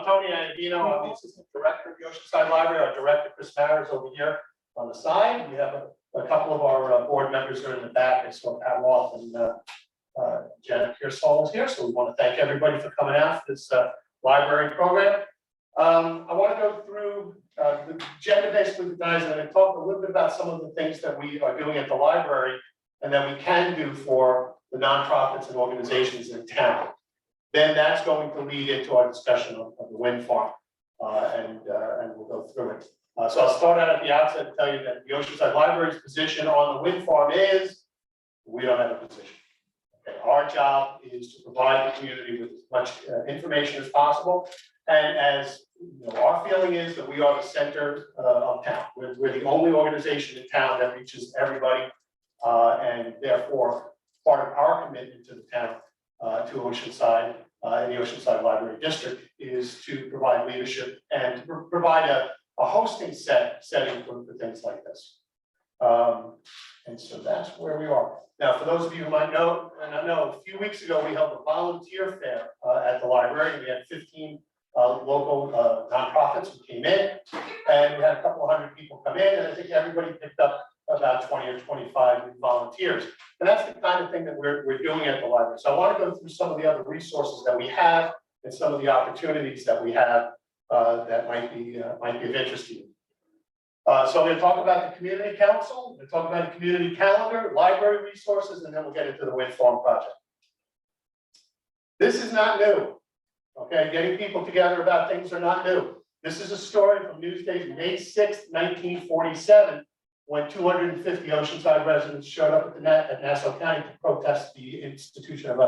Tony Andino. I'm the Assistant Director of the Oceanside Library. Our Director, Chris Mara, is over here on the side. We have a couple of our board members are in the back. I saw Pat Roth and Janet Pearsall is here. So we want to thank everybody for coming out for this library program. I want to go through the agenda basically, guys, and I'm going to talk a little bit about some of the things that we are doing at the library and that we can do for the nonprofits and organizations in town. Then that's going to lead into our discussion of the wind farm, and we'll go through it. So I'll start out at the outset and tell you that the Oceanside Library's position on the wind farm is, we don't have a position. Okay. Our job is to provide the community with as much information as possible. And as you know, our feeling is that we are the center of town. We're the only organization in town that reaches everybody, and therefore part of our commitment to the town, to Oceanside and the Oceanside Library District is to provide leadership and to provide a hosting setting for things like this. And so that's where we are. Now, for those of you who might know, and I know a few weeks ago we held a volunteer fair at the library. We had 15 local nonprofits who came in, and we had a couple of hundred people come in, and I think everybody picked up about 20 or 25 volunteers. And that's the kind of thing that we're doing at the library. So I want to go through some of the other resources that we have and some of the opportunities that we have that might be of interest to you. So I'm going to talk about the community council, I'm going to talk about the community calendar, library resources, and then we'll get into the wind farm project. This is not new. Okay, getting people together about things are not new. This is a story from Newsday's May 6th, 1947, when 250 Oceanside residents showed up at Nassau County to protest the institution of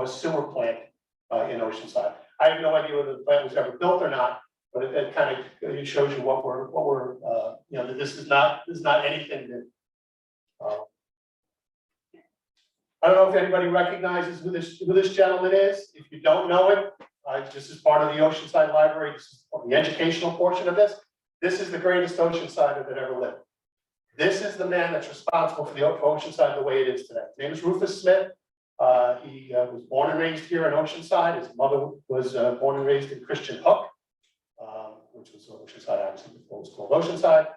a sewer plant in Oceanside. I have no idea whether the plant was ever built or not, but it kind of shows you what we're you know, that this is not anything that. I don't know if anybody recognizes who this gentleman is. If you don't know it, this is part of the Oceanside Library. This is the educational portion of this. This is the greatest Oceansider that ever lived. This is the man that's responsible for the Oceanside the way it is today. His name is Rufus Smith. He was born and raised here in Oceanside. His mother was born and raised in Christian Hook, which was Oceanside, obviously before it was called Oceanside.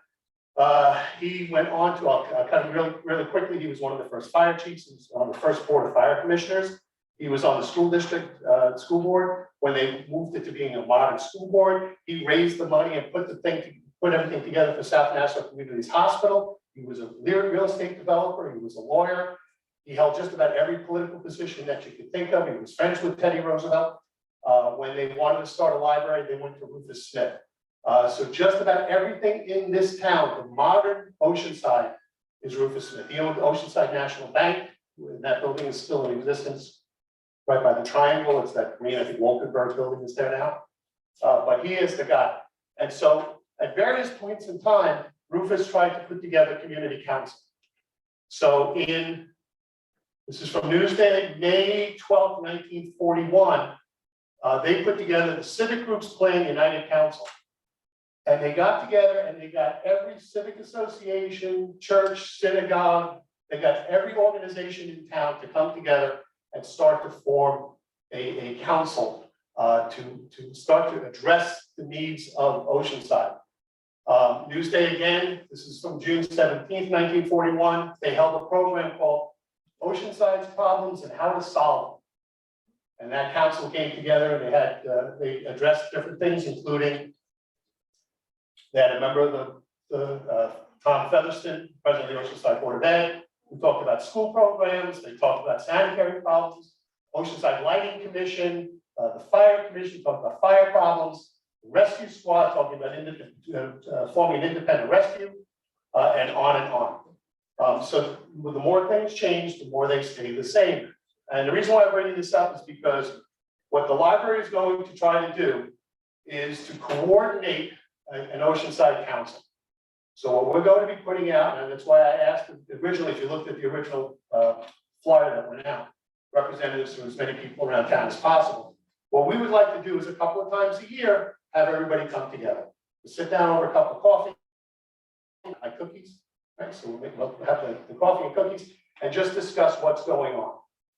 He went on to, I'll kind of really quickly, he was one of the first fire chiefs. He was on the first board of fire commissioners. He was on the school district school board. When they moved it to being a modern school board, he raised the money and put everything together for South Nassau Communities Hospital. He was a real estate developer. He was a lawyer. He held just about every political position that you could think of. He was friends with Teddy Roosevelt. When they wanted to start a library, they went to Rufus Smith. So just about everything in this town, the modern Oceanside, is Rufus Smith. He owned Oceanside National Bank. That building is still in existence right by the triangle. It's that green, I think Wolkenberg building is there now. But he is the guy. And so at various points in time, Rufus tried to put together community council. So this is from Newsday, May 12, 1941, they put together the Civic Groups Plan United Council. And they got together and they got every civic association, church, synagogue, they got every organization in town to come together and start to form a council to start to address the needs of Oceanside. Newsday again, this is from June 17th, 1941. They held a program called Oceanside's Problems and How to Solve Them. And that council came together and they addressed different things, including they had a member of the Tom Featherston, president of the Oceanside Board of Ed. We talked about school programs. They talked about sanitary problems, Oceanside Lighting Commission, the Fire Commission, talked about fire problems, the Rescue Squad, talking about forming an independent rescue, and on and on. So the more things change, the more they stay the same. And the reason why I'm bringing this up is because what the library is going to try to do is to coordinate an Oceanside council. So what we're going to be putting out, and that's why I asked originally, if you looked at the original flyer that went out, representatives from as many people around town as possible. What we would like to do is a couple of times a year, have everybody come together. We'll sit down over a cup of coffee, like cookies, right? So we'll have the coffee and cookies and just discuss what's going on.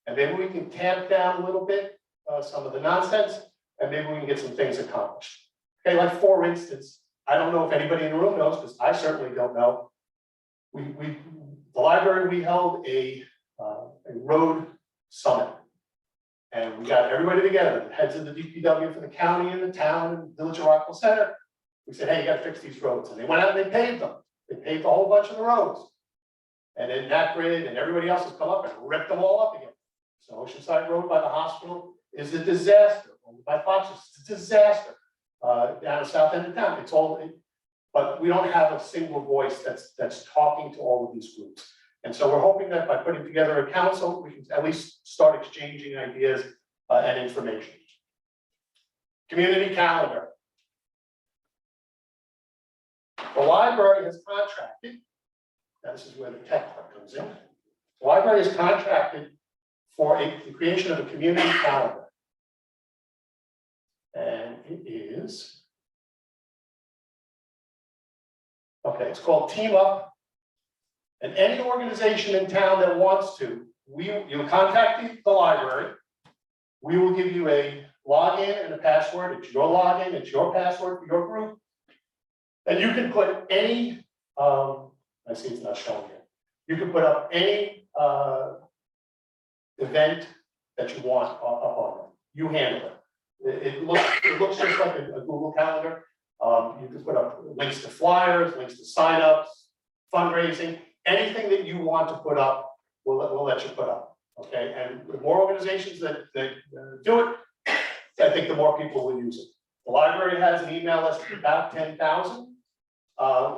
And maybe we can tamp down a little bit some of the nonsense and maybe we can get some things accomplished. Okay, like for instance, I don't know if anybody in the room knows, because I certainly don't know. The library, we held a road summit. And we got everybody together, the heads of the DPW for the county and the town and Village of Rockville Center. We said, hey, you gotta fix these roads. And they went out and they paved them. They paved a whole bunch of the roads. And then Nat Grid and everybody else has come up and ripped them all up again. So Oceanside Road by the hospital is a disaster. By Fox's, it's a disaster. Down the south end of town, it's all, but we don't have a single voice that's talking to all of these groups. And so we're hoping that by putting together a council, we can at least start exchanging ideas and information. Community calendar. The library has contracted, now this is where the tech part comes in. The library has contracted for the creation of a community calendar. And it is, okay, it's called Team Up. And any organization in town that wants to, you'll contact the library. We will give you a login and a password. It's your login, it's your password for your group. And you can put any, I see it's not showing here. You can put up any event that you want up on it. You handle it. It looks just like a Google Calendar. You can put up links to flyers, links to signups, fundraising. Anything that you want to put up, we'll let you put up, okay? And the more organizations that do it, I think the more people will use it. The library has an email list of about 10,000.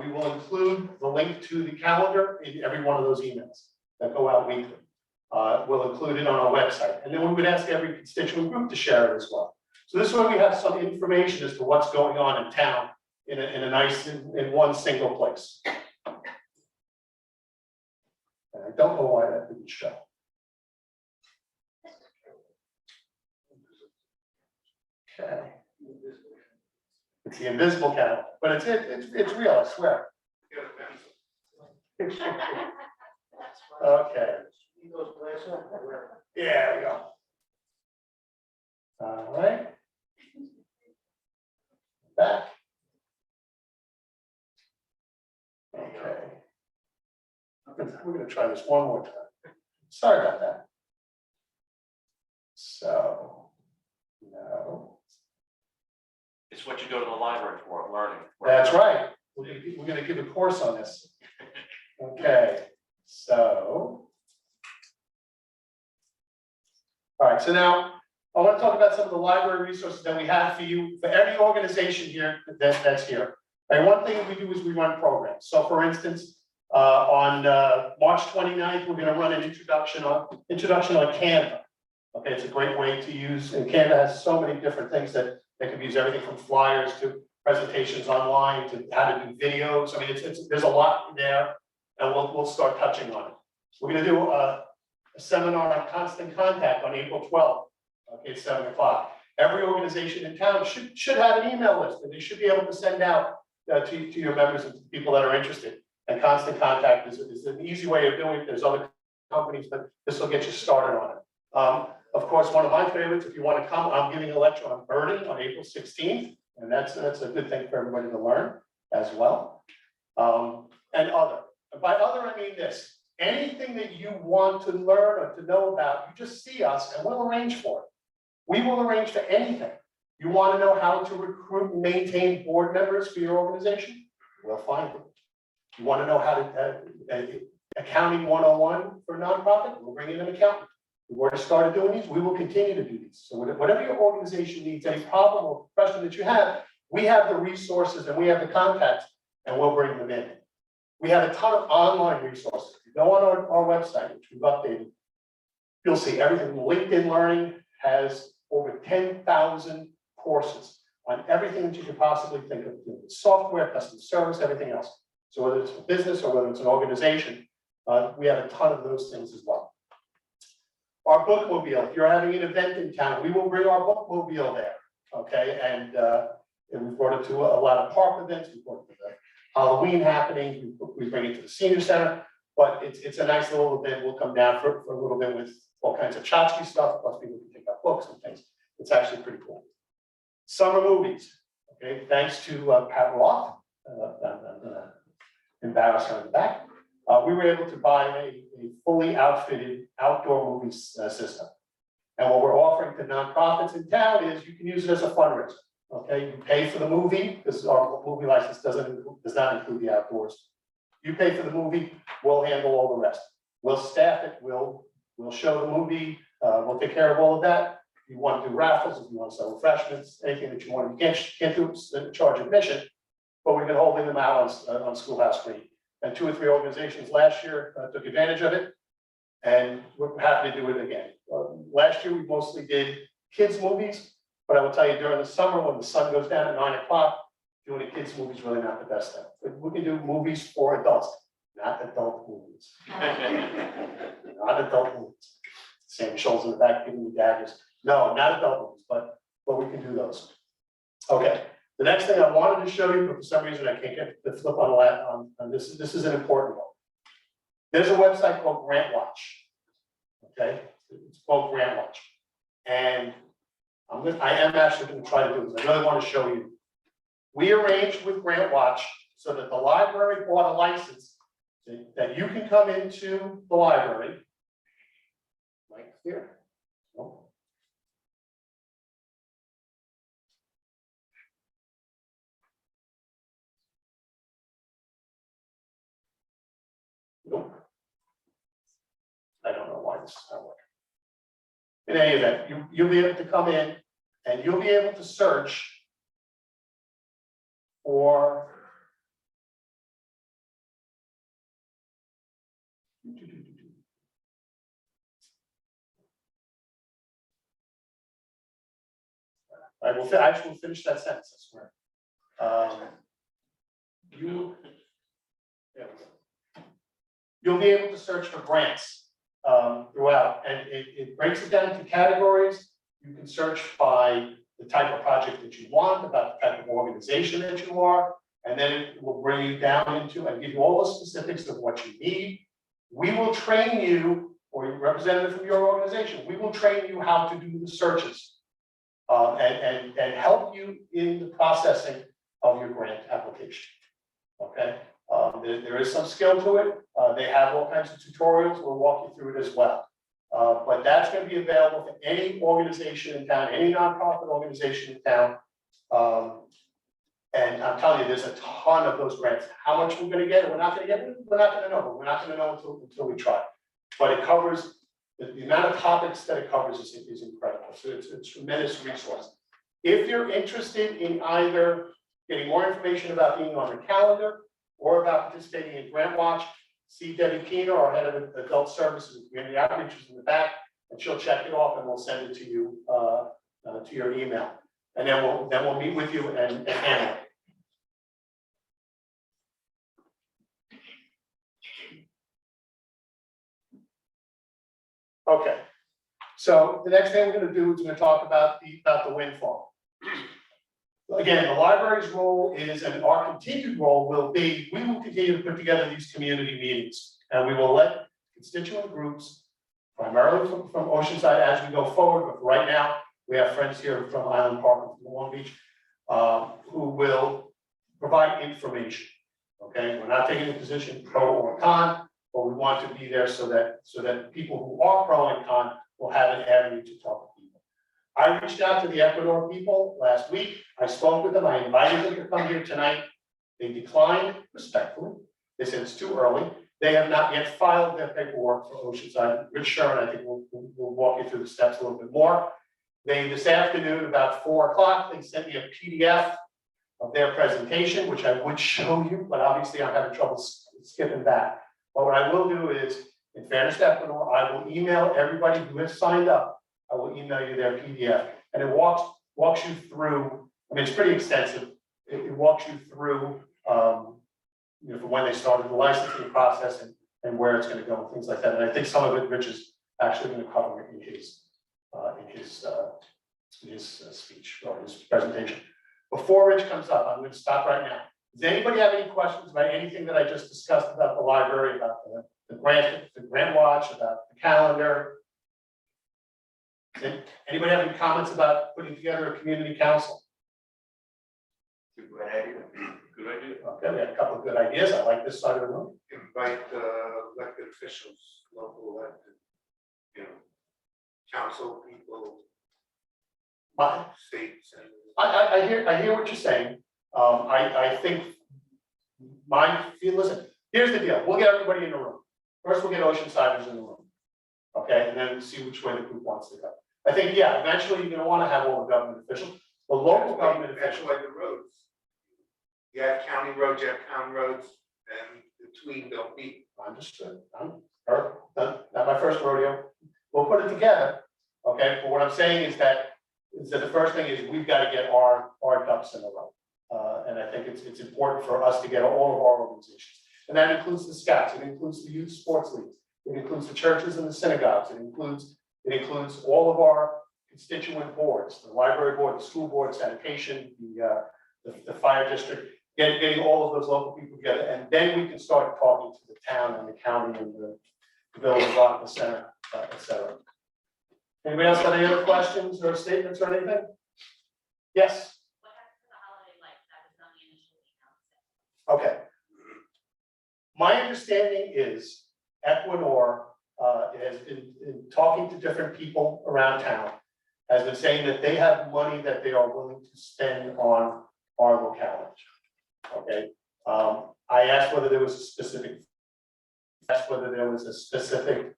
We will include the link to the calendar in every one of those emails that go out weekly. We'll include it on our website. And then we would ask every constituent group to share it as well. So this way we have some information as to what's going on in town in in one single place. I don't know why that didn't show. Okay. It's the invisible calendar, but it's real, I swear. Okay. Yeah, there we go. All right. Back. Okay. We're going to try this one more time. Sorry about that. So, no. It's what you go to the library for, learning. That's right. We're going to give a course on this. Okay. So, all right. So now I want to talk about some of the library resources that we have for you, for every organization here that's here. And one thing we do is we run programs. So for instance, on March 29th, we're going to run an introduction on Canva. Okay, it's a great way to use, and Canva has so many different things that can be used, everything from flyers to presentations online to how to do videos. I mean, there's a lot there, and we'll start touching on it. We're going to do a seminar on constant contact on April 12th. Okay, it's 7 o'clock. Every organization in town should have an email list, and they should be able to send out to your members and people that are interested. And constant contact is an easy way of doing it. There's other companies, but this will get you started on it. Of course, one of my favorites, if you want to come, I'm giving a lecture on birding on April 16th, and that's a good thing for everybody to learn as well. And other. And by other, I mean this. Anything that you want to learn or to know about, you just see us and we'll arrange for it. We will arrange for anything. You want to know how to recruit and maintain board members for your organization? We'll find it. You want to know how to accounting 101 for a nonprofit? We'll bring in an accountant. We've already started doing these. We will continue to do these. So whatever your organization needs, any problem or question that you have, we have the resources and we have the contacts, and we'll bring them in. We have a ton of online resources. If you go on our website, which we've updated, you'll see everything. LinkedIn Learning has over 10,000 courses on everything that you could possibly think of: software, customer service, everything else. So whether it's a business or whether it's an organization, we have a ton of those things as well. Our bookmobile, if you're having an event in town, we will bring our bookmobile there, okay? And we've brought it to a lot of park events, we've brought it to the Halloween happenings, we bring it to the senior center, but it's a nice little event. We'll come down for a little bit with all kinds of tchotchke stuff, plus people can pick up books and things. It's actually pretty cool. Summer movies, okay, thanks to Pat Roth, embarrassed on the back. We were able to buy a fully outfitted outdoor movie system. And what we're offering to nonprofits in town is you can use it as a fundraiser. Okay, you pay for the movie, because our movie license does not include the outdoors. You pay for the movie, we'll handle all the rest. We'll staff it, we'll show the movie, we'll take care of all of that. If you want to do raffles, if you want to sell refreshments, anything that you want, you can't do charge admission, but we've been holding them out on Schoolhouse Green. And 2 or 3 organizations last year took advantage of it, and we're happy to do it again. Last year, we mostly did kids' movies, but I will tell you, during the summer, when the sun goes down at 9 o'clock, doing a kids' movie is really not the best thing. But we can do movies for adults, not adult movies. Not adult movies. Sammy Scholl's in the back giving me daggers. No, not adult movies, but we can do those. Okay, the next thing I wanted to show you, but for some reason I can't get the flip on this. This is an important one. There's a website called Grant Watch. Okay, it's called Grant Watch, and I am actually going to try to do this. I really want to show you. We arranged with Grant Watch so that the library bought a license that you can come into the library. Right here. Nope. Nope. I don't know why this is not working. In any event, you'll be able to come in and you'll be able to search for I will finish that sentence, I swear. You'll be able to search for grants throughout, and it breaks it down into categories. You can search by the type of project that you want, about the type of organization that you are, and then it will bring you down into and give you all the specifics of what you need. We will train you, or a representative from your organization, we will train you how to do the searches and help you in the processing of your grant application. Okay, there is some skill to it. They have all kinds of tutorials. We'll walk you through it as well. But that's going to be available to any organization in town, any nonprofit organization in town. And I'm telling you, there's a ton of those grants. How much we're going to get, we're not going to get, we're not going to know, but we're not going to know until we try. But it covers, the amount of topics that it covers is incredible. So it's a tremendous resource. If you're interested in either getting more information about being on the calendar or about participating in Grant Watch, see Debbie Keener, our head of adult services and community outreach, is in the back, and she'll check it off and we'll send it to you to your email. And then we'll meet with you and handle it. Okay, so the next thing we're going to do is we're going to talk about the wind farm. Again, the library's role is, and our continued role will be, we will continue to put together these community meetings, and we will let constituent groups, primarily from Oceanside, as we go forward. But right now, we have friends here from Island Park and from Long Beach who will provide information. Okay, we're not taking a position pro or con, but we want to be there so that people who are pro and con will have an avenue to talk to people. I reached out to the Equinor people last week. I spoke with them. I invited them to come here tonight. They declined respectfully. They said it's too early. They have not yet filed their paperwork for Oceanside. Rich Sherman, I think, will walk you through the steps a little bit more. They, this afternoon, about 4 o'clock, they sent me a PDF of their presentation, which I would show you, but obviously I'm having trouble skipping back. But what I will do is, in fairness to Equinor, I will email everybody who has signed up. I will email you their PDF, and it walks you through. I mean, it's pretty extensive. It walks you through, you know, from when they started the licensing process and where it's going to go and things like that. And I think some of it Rich is actually going to cover in his speech or his presentation. Before Rich comes up, I'm going to stop right now. Does anybody have any questions about anything that I just discussed about the library, about the grant watch, about the calendar? Anybody have any comments about putting together a community council? Good idea. Good idea. Okay, we had a couple of good ideas. I like this side of the room. Invite elected officials, local elected, council people, My- states and. I hear what you're saying. I think listen, here's the deal. We'll get everybody in the room. First, we'll get Oceansiders in the room. Okay, and then see which way the group wants to go. I think, yeah, eventually you're gonna wanna have all the government officials, the local government That's officials. why the roads. You have county roads, you have town roads, and between don't meet. Understood. Not my first rodeo. We'll put it together. Okay, but what I'm saying is that the first thing is we've got to get our ducks in a row. And I think it's important for us to get all of our organizations. And that includes the scouts, it includes the youth sports leagues, it includes the churches and the synagogues, it includes all of our constituent boards, the library board, the school board, sanitation, the fire district, getting all of those local people together, and then we can start talking to the town and the county and the village of Rockville Center, et cetera. Anybody else have any other questions or statements or anything? Yes, What happened to the holiday lights that was on the initial email? okay. My understanding is Equinor has been talking to different people around town, has been saying that they have money that they are willing to spend on our locality. Okay, I asked whether there was a specific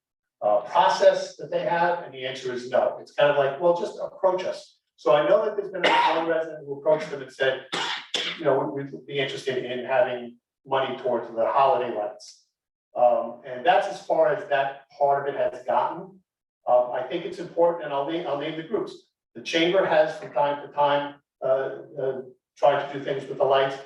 process that they have, and the answer is no. It's kind of like, well, just approach us. So I know that there's been one resident who approached them and said, we'd be interested in having money towards the holiday lights. And that's as far as that part of it has gotten. I think it's important, and I'll name the groups. The chamber has from time to time tried to do things with the lights.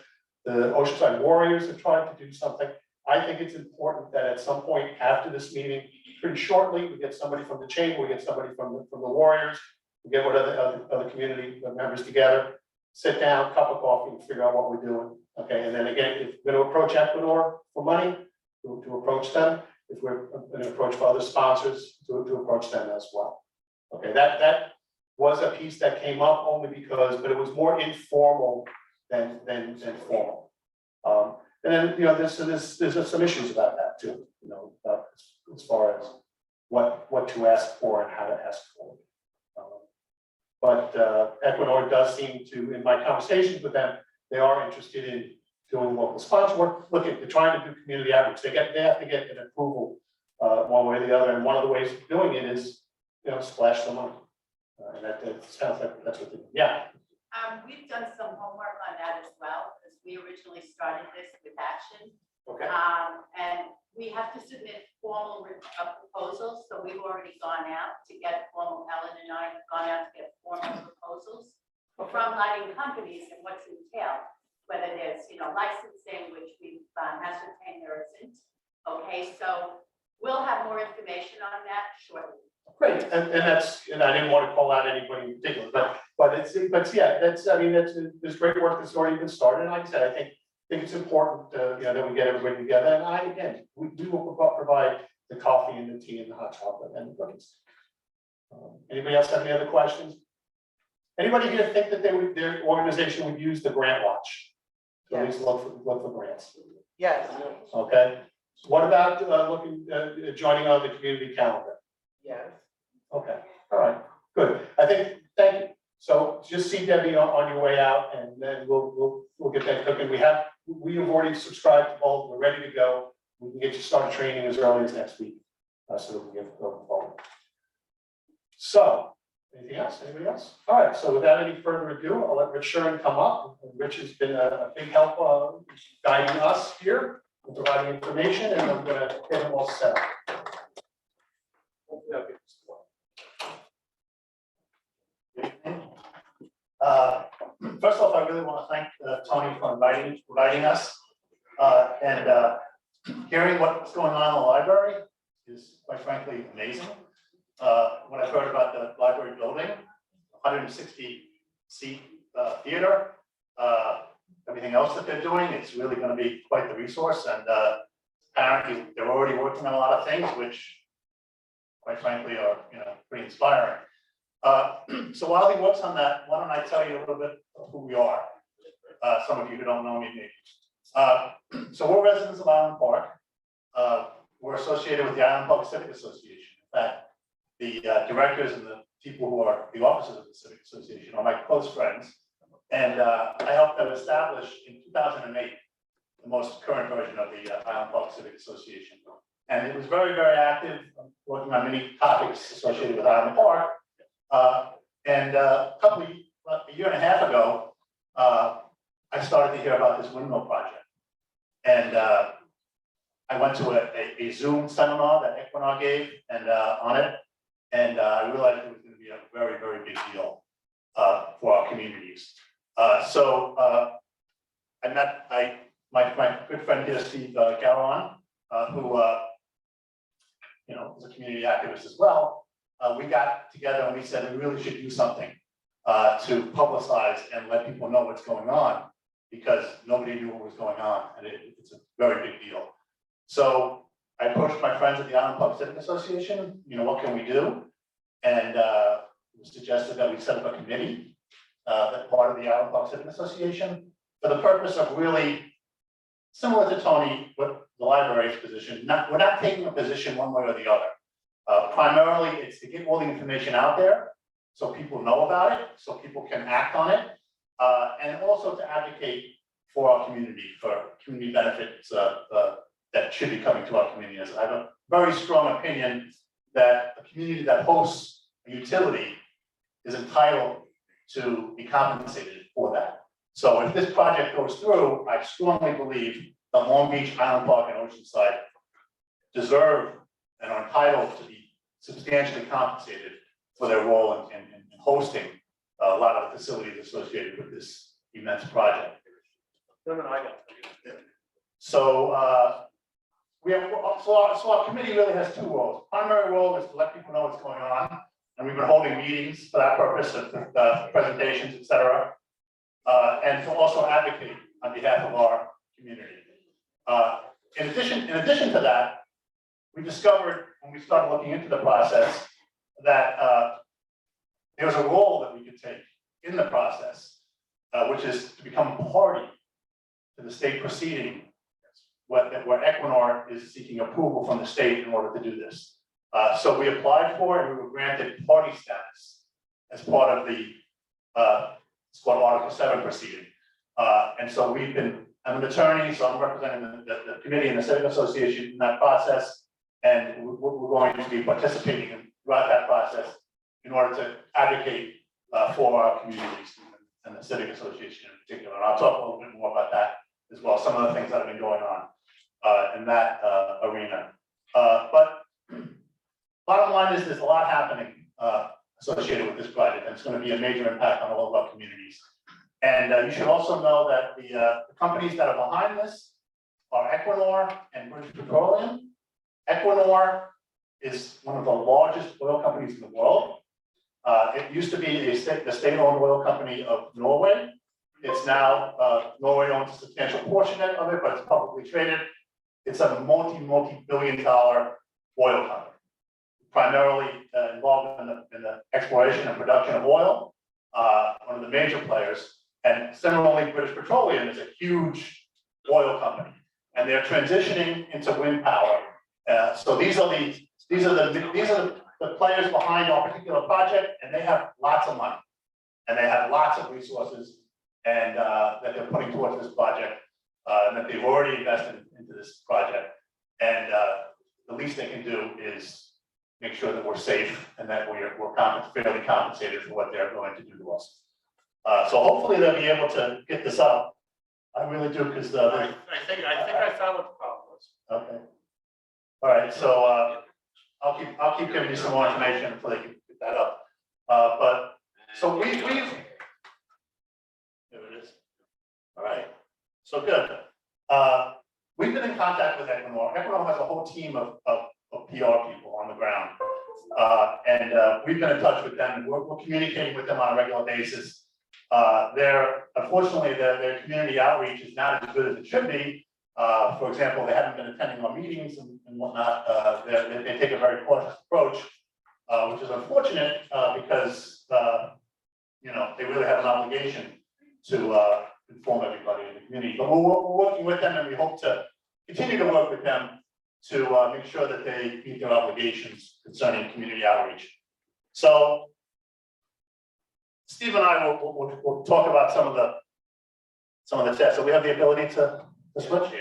The Oceanside Warriors have tried to do something. I think it's important that at some point after this meeting, pretty shortly, we get somebody from the chamber, we get somebody from the Warriors, we get what other community members together, sit down, cup of coffee, and figure out what we're doing. Okay, and then again, if we're going to approach Equinor for money, to approach them. If we're going to approach for other sponsors, to approach them as well. Okay, that was a piece that came up only because, but it was more informal than formal. And then, there's some issues about that too, as far as what to ask for and how to ask for it. But Equinor does seem to, in my conversations with them, they are interested in doing local sponsor work. Look, they're trying to do community outreach. They have to get an approval one way or the other, and one of the ways of doing it is, splash some money. And that sounds like that's what they do. Yeah. We've done some homework on that as well, because we originally started this with Action. Okay. And we have to submit formal proposals, so we've already gone out to get formal, Ellen and I have gone out to get formal proposals from lighting companies and what's entailed, whether there's, licensing, which we've ascertained there isn't. Okay, so we'll have more information on that shortly. Great, and I didn't want to call out anybody in particular, but there's great work that's already been started, and like I said, I think it's important, that we get everybody together, and we will provide the coffee and the tea and the hot chocolate and the cookies. Anybody else have any other questions? Anybody here think that their organization would use the grant watch? To at least look for grants, Yes, okay? What about joining on the community calendar? yes. Okay, all right, good. Thank you. So just see Debbie on your way out, and then we'll get that cooking. We have already subscribed to both. We're ready to go. We can get you started training as early as next week, so that we can get going forward. So, anything else? Anybody else? All right. So without any further ado, I'll let Rich Sherman come up. And Rich has been a big help guiding us here and providing information, and I'm going to get him all set up. First off, I really want to thank Tony for inviting us. And hearing what's going on in the library is quite frankly amazing. When I heard about the library building, 160 seat theater, everything else that they're doing, it's really going to be quite the resource. And apparently they're already working on a lot of things, which quite frankly are pretty inspiring. So while he works on that, why don't I tell you a little bit of who we are? So some of you who don't know me, maybe. So we're residents of Island Park. We're associated with the Island Park Civic Association. In fact, the directors and the people who are the officers of the Civic Association are my close friends. And I helped them establish in 2008 the most current version of the Island Park Civic Association. And it was very, very active, working on many topics associated with Island Park. And a year and a half ago, I started to hear about this windmill project. And I went to a Zoom seminar that Equinor gave and on it. And I realized it was going to be a very, very big deal for our communities. So I met my good friend here, Steve Garon, who is a community activist as well. We got together and we said we really should do something to publicize and let people know what's going on, because nobody knew what was going on, and it's a very big deal. So I approached my friends at the Island Park Civic Association, what can we do? And it was suggested that we set up a committee that part of the Island Park Civic Association for the purpose of really, similar to Tony, what the library's position, we're not taking a position one way or the other. Primarily, it's to get all the information out there so people know about it, so people can act on it, and also to advocate for our community, for community benefits that should be coming to our community. I have a very strong opinion that a community that hosts a utility is entitled to be compensated for that. So if this project goes through, I strongly believe that Long Beach, Island Park, and Oceanside deserve and are entitled to be substantially compensated for their role in hosting a lot of the facilities associated with this immense project. So our committee really has two roles. Primary role is to let people know what's going on, and we've been holding meetings for that purpose, presentations, etc., and to also advocate on behalf of our community. In addition to that, we discovered when we started looking into the process that there was a role that we could take in the process, which is to become a party to the state proceeding, where Equinor is seeking approval from the state in order to do this. So we applied for it and we were granted party status as part of the it's called Article 7 proceeding. And so I'm an attorney, so I'm representing the committee and the Civic Association in that process. And we're going to be participating throughout that process in order to advocate for our communities and the Civic Association in particular. And I'll talk a little bit more about that as well, some of the things that have been going on in that arena. But bottom line is there's a lot happening associated with this project, and it's going to be a major impact on all of our communities. And you should also know that the companies that are behind this are Equinor and British Petroleum. Equinor is one of the largest oil companies in the world. It used to be the state-owned oil company of Norway. It's now, Norway owns a substantial portion of it, but it's publicly traded. It's a multi-billion-dollar oil company, primarily involved in the exploration and production of oil, one of the major players. And similarly, British Petroleum is a huge oil company, and they're transitioning into wind power. So these are the players behind our particular project, and they have lots of money, and they have lots of resources, and that they're putting towards this project, and that they've already invested into this project. And the least they can do is make sure that we're safe and that we're fairly compensated for what they're going to do to us. So hopefully they'll be able to get this up. I really do, because I think I found what the problem was. okay. All right, so I'll keep giving you some more information until they can get that up. But so we've there it is. All right, so good. We've been in contact with Equinor. Equinor has a whole team of PR people on the ground, and we've been in touch with them. And we're communicating with them on a regular basis. Unfortunately, their community outreach is not as good as it should be. For example, they haven't been attending our meetings and whatnot. They take a very cautious approach, which is unfortunate because they really have an obligation to inform everybody community. But we're working with them, and we hope to continue to work with them to make sure that they meet their obligations concerning community outreach. So Steve and I will talk about some of the tests. So we have the ability to switch.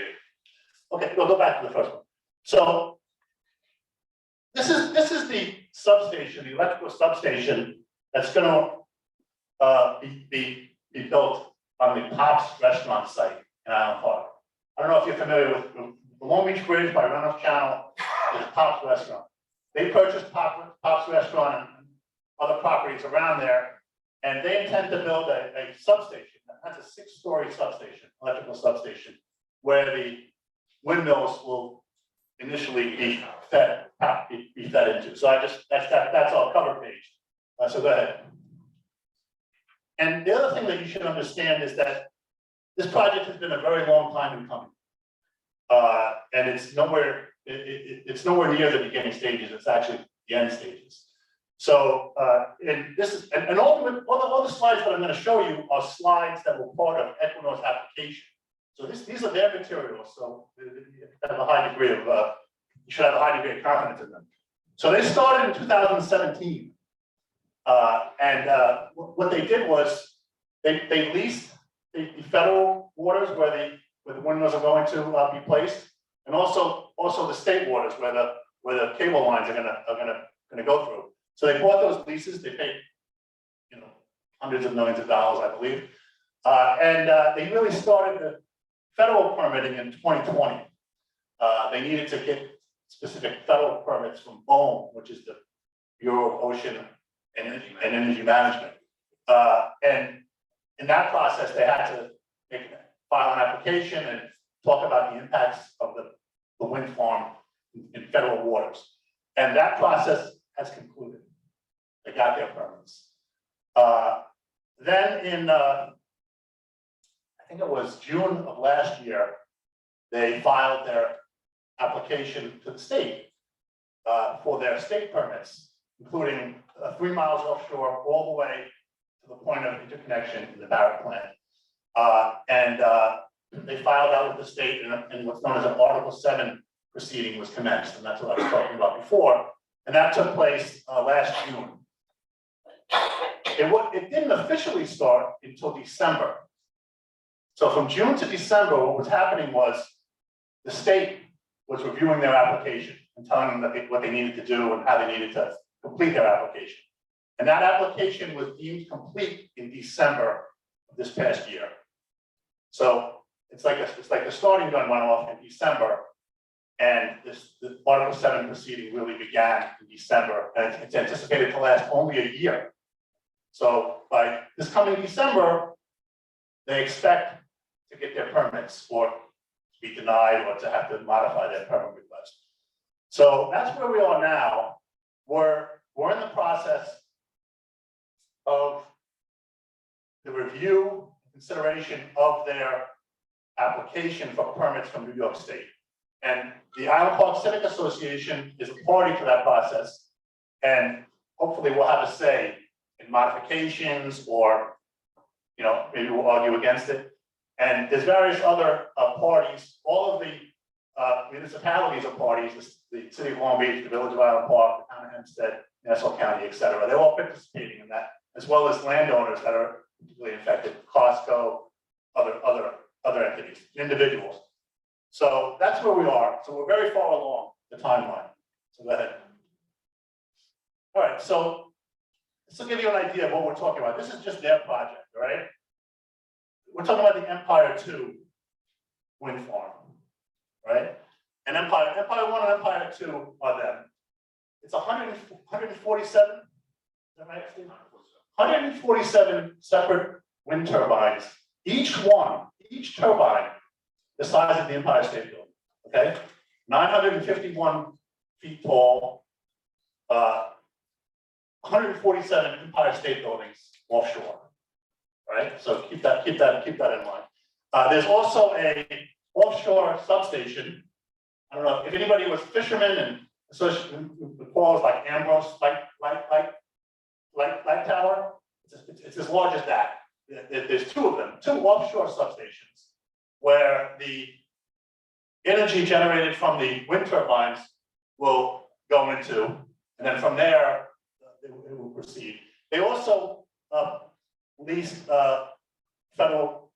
Okay, we'll go back to the first one. So this is the substation, the electrical substation that's going to be built on the Pops restaurant site in Island Park. I don't know if you're familiar with the Long Beach Bridge by Reynolds Channel. There's Pops restaurant. They purchased Pops restaurant and other properties around there, and they intend to build a substation. That's a 6-story substation, electrical substation, where the windmills will initially be fed into. So that's our cover page. So go ahead. And the other thing that you should understand is that this project has been a very long time in coming. And it's nowhere near the beginning stages. It's actually the end stages. So, and this is, and all the slides that I'm going to show you are slides that were part of Equinor's application. So these are their materials. So you have a high degree of, you should have a high degree of confidence in them. So they started in 2017. What they did was they leased the federal waters where the windmills are going to be placed, and also the state waters where the cable lines are gonna go through. So they bought those leases. They paid, hundreds of millions of dollars, I believe, and they really started the federal permitting in 2020. They needed to get specific federal permits from BOEM, which is the Bureau of Ocean and Energy Management. And in that process, they had to file an application and talk about the impacts of the wind farm in federal waters. And that process has concluded. They got their permits. Then in, I think it was June of last year, they filed their application to the state for their state permits, including 3 miles offshore all the way to the point of interconnection in the Barrett plant. They filed out with the state, and what's known as an Article 7 proceeding was commenced, and that's what I was talking about before. And that took place last June. It didn't officially start until December. So from June to December, what was happening was the state was reviewing their application and telling them what they needed to do and how they needed to complete their application. And that application was deemed complete in December of this past year. So it's like the starting gun went off in December, and the Article 7 proceeding really began in December, and it's anticipated to last only a year. So by this coming December, they expect to get their permits or to be denied or to have to modify their permit request. So that's where we are now. We're in the process of the review, consideration of their application for permits from New York State. And the Island Park Civic Association is a party to that process. And hopefully we'll have a say in modifications, or, maybe we'll argue against it. And there's various other parties. All of the municipalities are parties, the City of Long Beach, the Village of Island Park, the Town of Hempstead, Nassau County, et cetera. They're all participating in that, as well as landowners that are particularly affected, Costco, other entities, individuals. So that's where we are. So we're very far along the timeline. So go ahead. All right, so this will give you an idea of what we're talking about. This is just their project, all right? We're talking about the Empire 2 wind farm, right? And Empire 1 and Empire 2 are them. It's 147, is that right, Steve? 147 separate wind turbines, each turbine the size of the Empire State Building, okay? 951 feet tall, 147 Empire State Buildings offshore, right? So keep that in mind. There's also a offshore substation. I don't know if anybody was fishermen and associated with calls like Ambrose light tower. It's as large as that. There's 2 of them, 2 offshore substations where the energy generated from the wind turbines will go into, and then from there, it will proceed. They also lease federal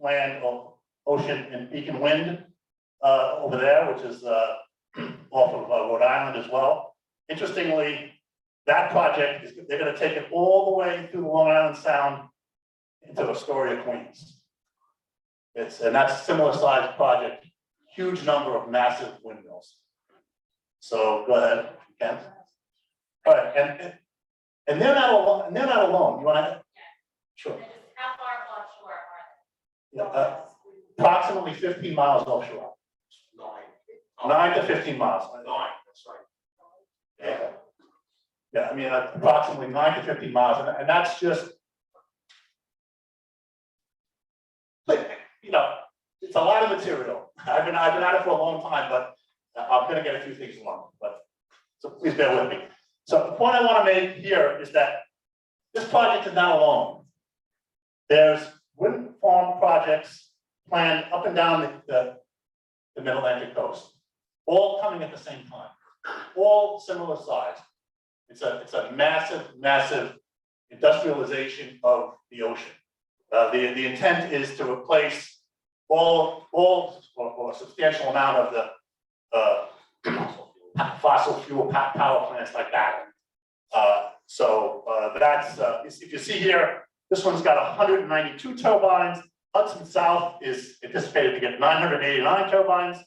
land or ocean and beacon wind over there, which is off of Rhode Island as well. Interestingly, that project is, they're gonna take it all the way through the Long Island Sound into Astoria, Queens. And that's a similar sized project, huge number of massive windmills. So go ahead, if you can. All right, and they're not alone, You wanna? Sure. How far offshore are Yeah, approximately 15 miles offshore, 9 to 15 miles. That's right. Yeah. Yeah, I mean, approximately 9 to 15 miles, and that's just, you know, it's a lot of material. I've been at it for a long time, but I'm gonna get a few things wrong, but, so please bear with me. So the point I wanna make here is that this project is not alone. There's wind farm projects planned up and down the Mid-Atlantic coast, all coming at the same time, all similar size. It's a massive industrialization of the ocean. The intent is to replace all or a substantial amount of the fossil fuel power plants like that. That's if you see here, this one's got 192 turbines. Hudson South is anticipated to get 989 turbines.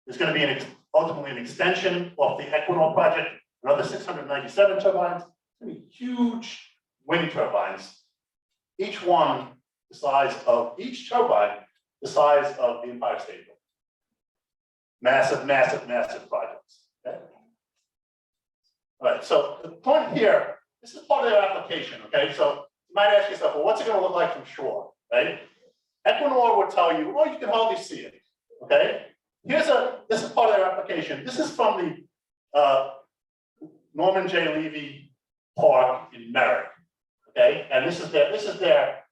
There's going to be ultimately an extension of the Equinor project, another 697 turbines. It's going to be huge wind turbines. Each one each turbine the size of the Empire State Building. Massive projects. Okay. All right. So the point here, this is part of their application. Okay. So you might ask yourself, well, what's it going to look like from shore? Right. Equinor will tell you, well, you can hardly see it. Okay. This is part of their application. This is from the Norman J. Levy Park in Merrick. Okay. And this is their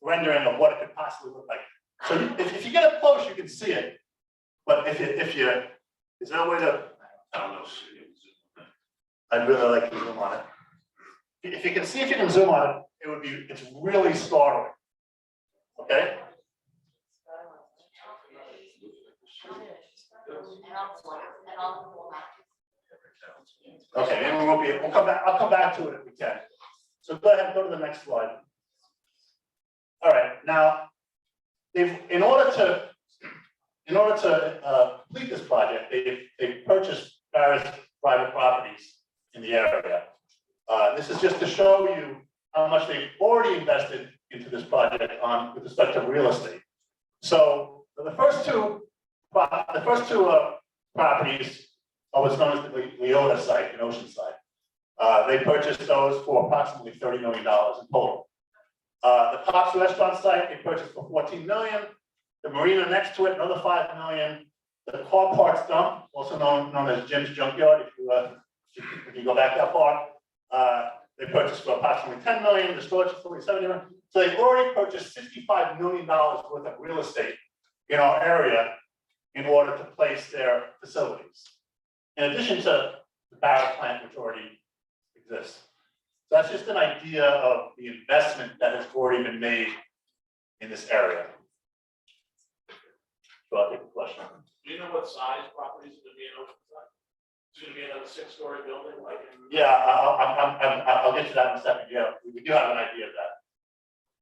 rendering of what it could possibly look like. So if you get up close, you can see it. But if you, is there a way to, I don't know. I'd really like to zoom on it. If you can see, if you can zoom on it, it's really startling. Okay. Okay, maybe we'll come back. I'll come back to it if we can. So go ahead and go to the next slide. All right, now in order to complete this project, they've purchased various private properties in the area. This is just to show you how much they've already invested into this project with respect to real estate. So the first two properties are what's known as the Leota site in Oceanside. They purchased those for approximately $30 million in total. The Pops Restaurant site, they purchased for $14 million. The marina next to it, another $5 million. The car parts dump, also known as Jim's Junkyard, if you go back that far, they purchased for approximately $10 million. The storage facility, $70 million. So they've already purchased $65 million worth of real estate in our area in order to place their facilities, in addition to the barrel plant, which already exists. So that's just an idea of the investment that has already been made in this area. So I'll take a question. Do you know what size properties are gonna be in Oceanside? It's gonna be another 6-story building like in? Yeah, I'll get to that in a second. Yeah, we do have an idea of that.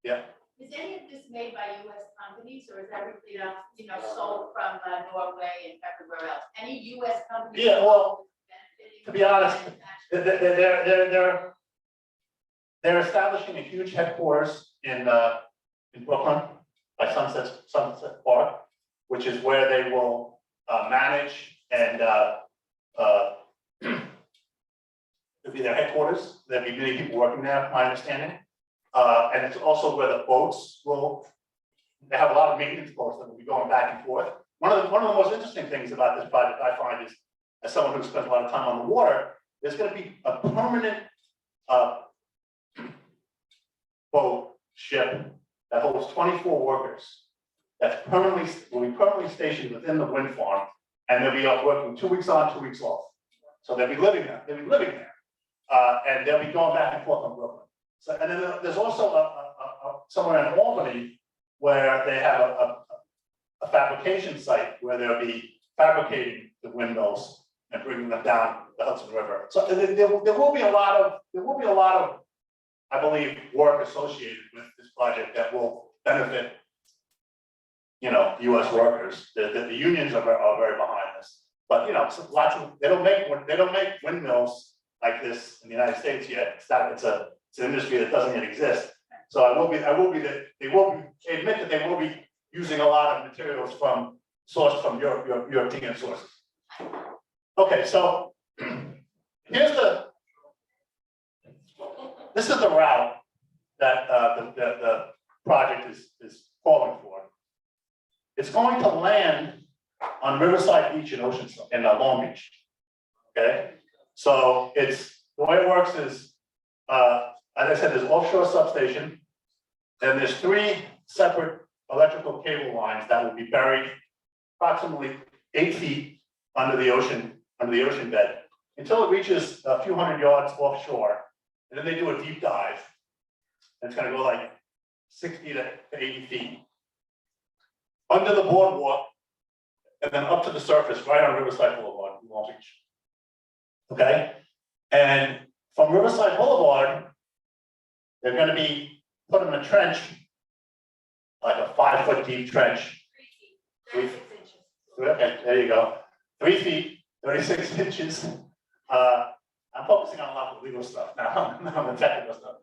Yeah. Is any of this made by US companies or is everything else, sold from Norway and everywhere else? Any US companies? Yeah, well, benefiting to be honest, from they're establishing a huge headquarters in Brooklyn by Sunset Park, which is where they will manage and it'll be their headquarters. There'll be many people working there, my understanding. And it's also where the boats they have a lot of maintenance boats that will be going back and forth. One of the most interesting things about this project I find is, as someone who spends a lot of time on the water, there's going to be a permanent boat ship that holds 24 workers. That's permanently, will be permanently stationed within the wind farm, and they'll be working 2 weeks on, 2 weeks off. So they'll be living there, and they'll be going back and forth on Brooklyn. So, and then there's also somewhere in Albany where they have a fabrication site where they'll be fabricating the windmills and bringing them down the Hudson River. So there will be a lot of, I believe, work associated with this project that will benefit, US workers. The unions are very behind this. But, lots of, they don't make windmills like this in the United States yet. It's an industry that doesn't yet exist. So they admit that they will be using a lot of materials sourced from European sources. Okay, so this is the route that the project is calling for. It's going to land on Riverside Beach in Oceanside, in Long Beach. Okay, so the way it works is, as I said, there's offshore substation, and there's 3 separate electrical cable lines that will be buried approximately 8 feet under the ocean bed until it reaches a few hundred yards offshore, and then they do a deep dive. And it's going to go like 60 to 80 feet under the boardwalk, and then up to the surface, right on Riverside Boulevard, in Long Beach. Okay, and from Riverside Boulevard, they're going to be put in a trench, like a 5-foot deep trench. 36 inches. Okay, there you go. 3 feet, 36 inches. I'm focusing on a lot of legal stuff now, not on the technical stuff.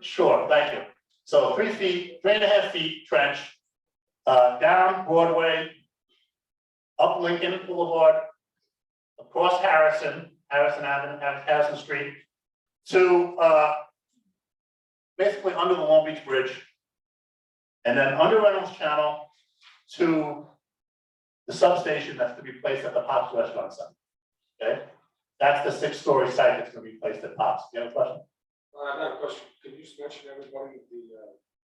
Sure, thank you. So 3 feet, 3.5 feet trench, down Broadway, up Lincoln Boulevard, across Harrison Avenue, Harrison Street, to basically under the Long Beach Bridge, and then under Reynolds Channel to the substation that's to be placed at the Pops Restaurant Center. Okay, that's the 6-story site that's going to be placed at Pops. Do you have a question? I have a question. Can you just mention everybody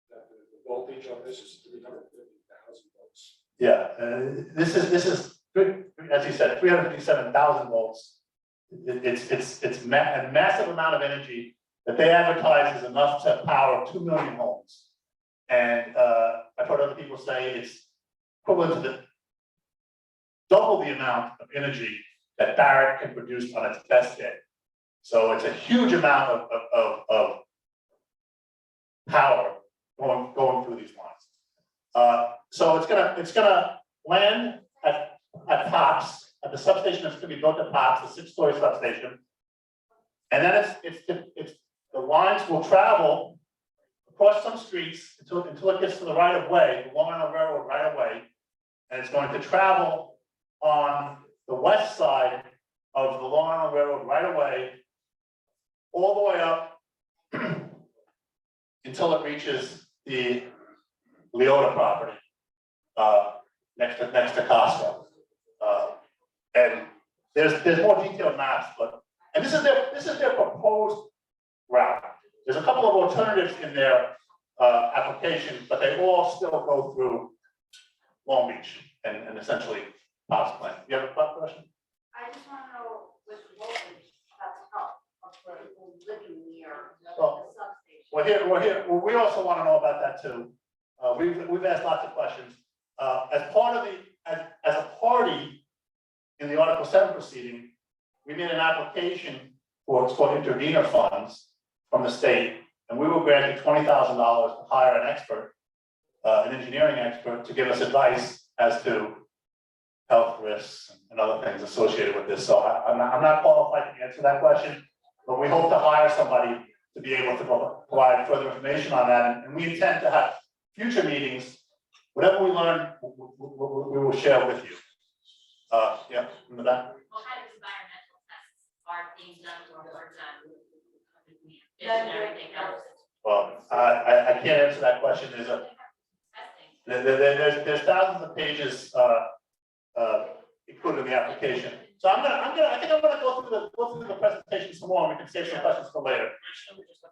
that the voltage on this is 350,000 volts? Yeah, this is as you said, 357,000 volts. It's a massive amount of energy that they advertise is enough to power 2 million homes. And I've heard other people say it's equivalent to double the amount of energy that Barrett can produce on its best day. So it's a huge amount of power going through these lines. So it's gonna land at Pops, at the substation that's gonna be built at Pops, the 6-story substation. And then the lines will travel across some streets until it gets to the right of way, the Long Island Railroad right of way. And it's going to travel on the west side of the Long Island Railroad right of way, all the way up until it reaches the Leota property, next to Costco. And there's more detailed maps, and this is their proposed route. There's a couple of alternatives in their application, but they all still go through Long Beach and essentially Pops Plant. You have a question? I just want to know with the voltage, that's help for people living near the Well, substation. We're here. We also want to know about that too. We've asked lots of questions. As a party in the Article 7 proceeding, we made an application for what's called intervenor funds from the state, and we were granted $20,000 to hire an expert, an engineering expert, to give us advice as to health risks and other things associated with this. So I'm not qualified to answer that question, but we hope to hire somebody to be able to provide further information on that. And we intend to have future meetings. Whatever we learn, we will share with you. Yeah, in the back. What kind of environmental tests are being done or were done? None And everything else. Well, I can't answer that question. Testing. There's thousands of pages included in the application. So I think I'm gonna go through the presentation some more, and we can save some questions for later.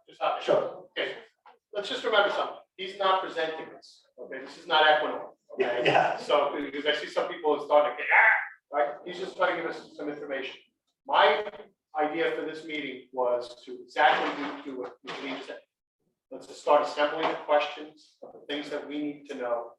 Just stop. Sure. Okay, let's just remember something, he's not presenting this, okay, this is not Equinor, okay? Yeah. So, because I see some people starting to get, right, he's just trying to give us some information. My idea for this meeting was to exactly do what you said. Let's just start assembling the questions of the things that we need to know.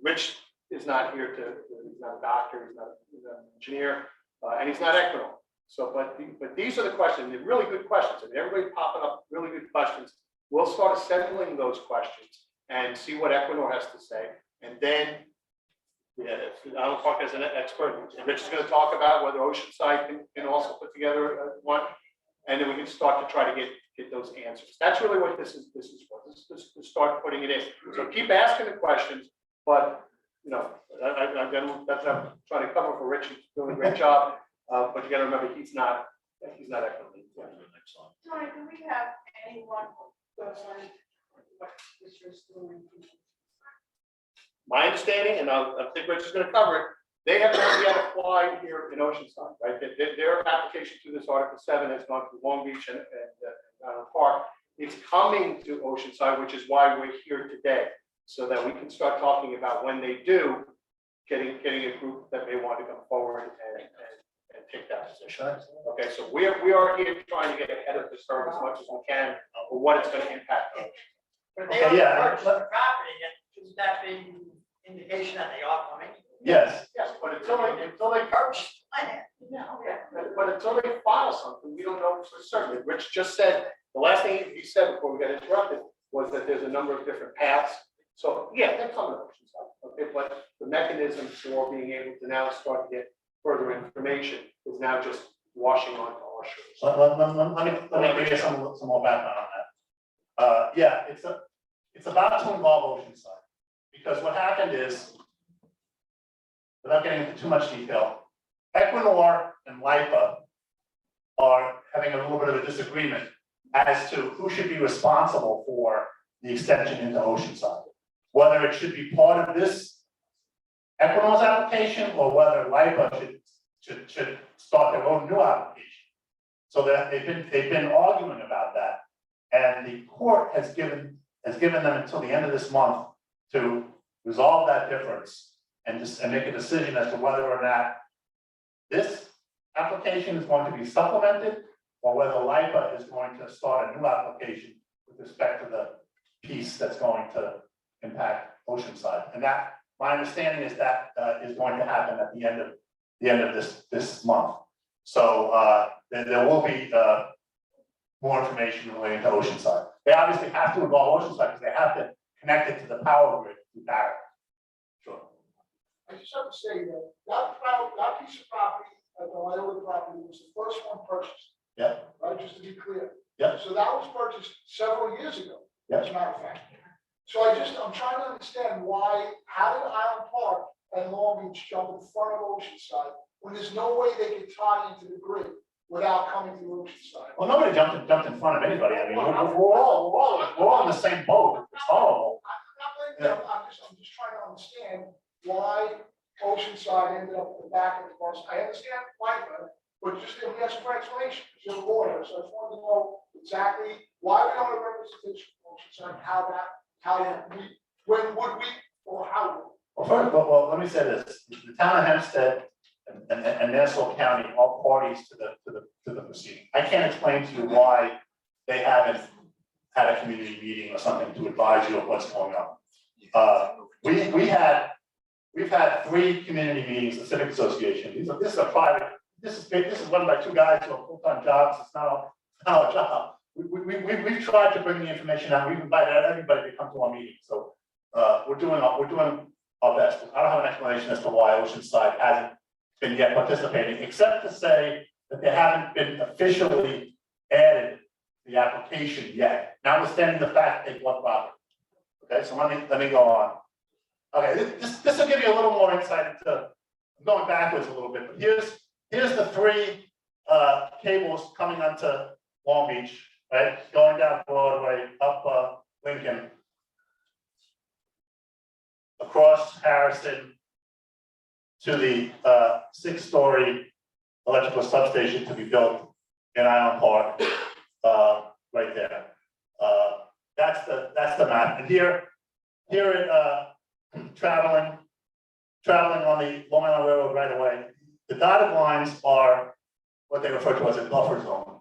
Rich is not here he's not a doctor, he's not an engineer, and he's not Equinor. So, but these are the questions, they're really good questions, and everybody's popping up really good questions. We'll start assembling those questions and see what Equinor has to say, and then, yeah, Alan Park as an expert, Rich is going to talk about whether Oceanside can also put together one, and then we can start to try to get those answers. That's really what this is for. This is to start putting it in. So keep asking the questions, but you know, that's what I'm trying to cover for Rich. He's doing a great job, but you got to remember he's not Equinor. Tony, do we have anyone who does what Mr. doing? My understanding, and I think Rich is going to cover it, they have not yet applied here in Oceanside, right? Their application to this Article 7 has gone through Long Beach and Park. It's coming to Oceanside, which is why we're here today, so that we can start talking about when they do, getting a group that may want to come forward and take that position. Okay, so we are here trying to get ahead of the curve as much as we can for what it's going to impact. But they Okay, yeah, are purchasing the property, and should that be indication that they are coming? Yes, Yes, but until they Purchase land. But until they file something, we don't know for certain. Rich just said, the last thing he said before we got interrupted was that there's a number of different paths. So, yeah, they're coming to Oceanside, okay, but the mechanism for being able to now start to get further information is now just washing onto Offshore. let me give you some more background on that. Yeah, it's about to involve Oceanside, because what happened is, without getting into too much detail, Equinor and LIPA are having a little bit of a disagreement as to who should be responsible for the extension into Oceanside. Whether it should be part of this Equinor's application, or whether LIPA should start their own new application. So that they've been arguing about that, and the court has given them until the end of this month to resolve that difference and make a decision as to whether or not this application is going to be supplemented, or whether LIPA is going to start a new application with respect to the piece that's going to impact Oceanside. And that, my understanding is that is going to happen at the end of this month. So there will be more information relating to Oceanside. They obviously have to involve Oceanside because they have to connect it to the power grid through Barrett. Sure. I just have to say that piece of property, the Iowa property, was the first one purchased. Yeah. Right, just to be clear. Yeah. So that was purchased several years ago, Yeah. as a matter of fact. So I'm trying to understand how did Island Park and Long Beach jump in front of Oceanside when there's no way they could tie into the grid without coming to Oceanside? Well, nobody jumped in front of anybody. I mean, we're all in the same boat. It's horrible. I'm not blaming them. I'm just trying to understand why Oceanside ended up at the back of the bus. I understand LIPA, but just give me some explanation, because you're a lawyer, so I just wanted to know exactly why we don't have representation from Oceanside, when would we, or how? Well, first, well, let me say this: the town of Hempstead and Nassau County are parties to the proceeding. I can't explain to you why they haven't had a community meeting or something to advise you of what's going on. We've had 3 community meetings, the Civic Association. This is a private. This is run by 2 guys who have full-time jobs. It's not a job. We've tried to bring the information out. We've invited everybody to come to our meeting. So we're doing our best. I don't have an explanation as to why Oceanside hasn't been yet participating, except to say that they haven't been officially added to the application yet, notwithstanding the fact they bought property. Okay, so let me go on. Okay, this will give you a little more insight into, I'm going backwards a little bit, but here's the 3 cables coming onto Long Beach, right? Going down Broadway, up Lincoln, across Harrison to the 6-story electrical substation to be built in Island Park, right there. that's the map, and here it, traveling on the Long Island Railroad right away, the dotted lines are what they refer to as a buffer zone.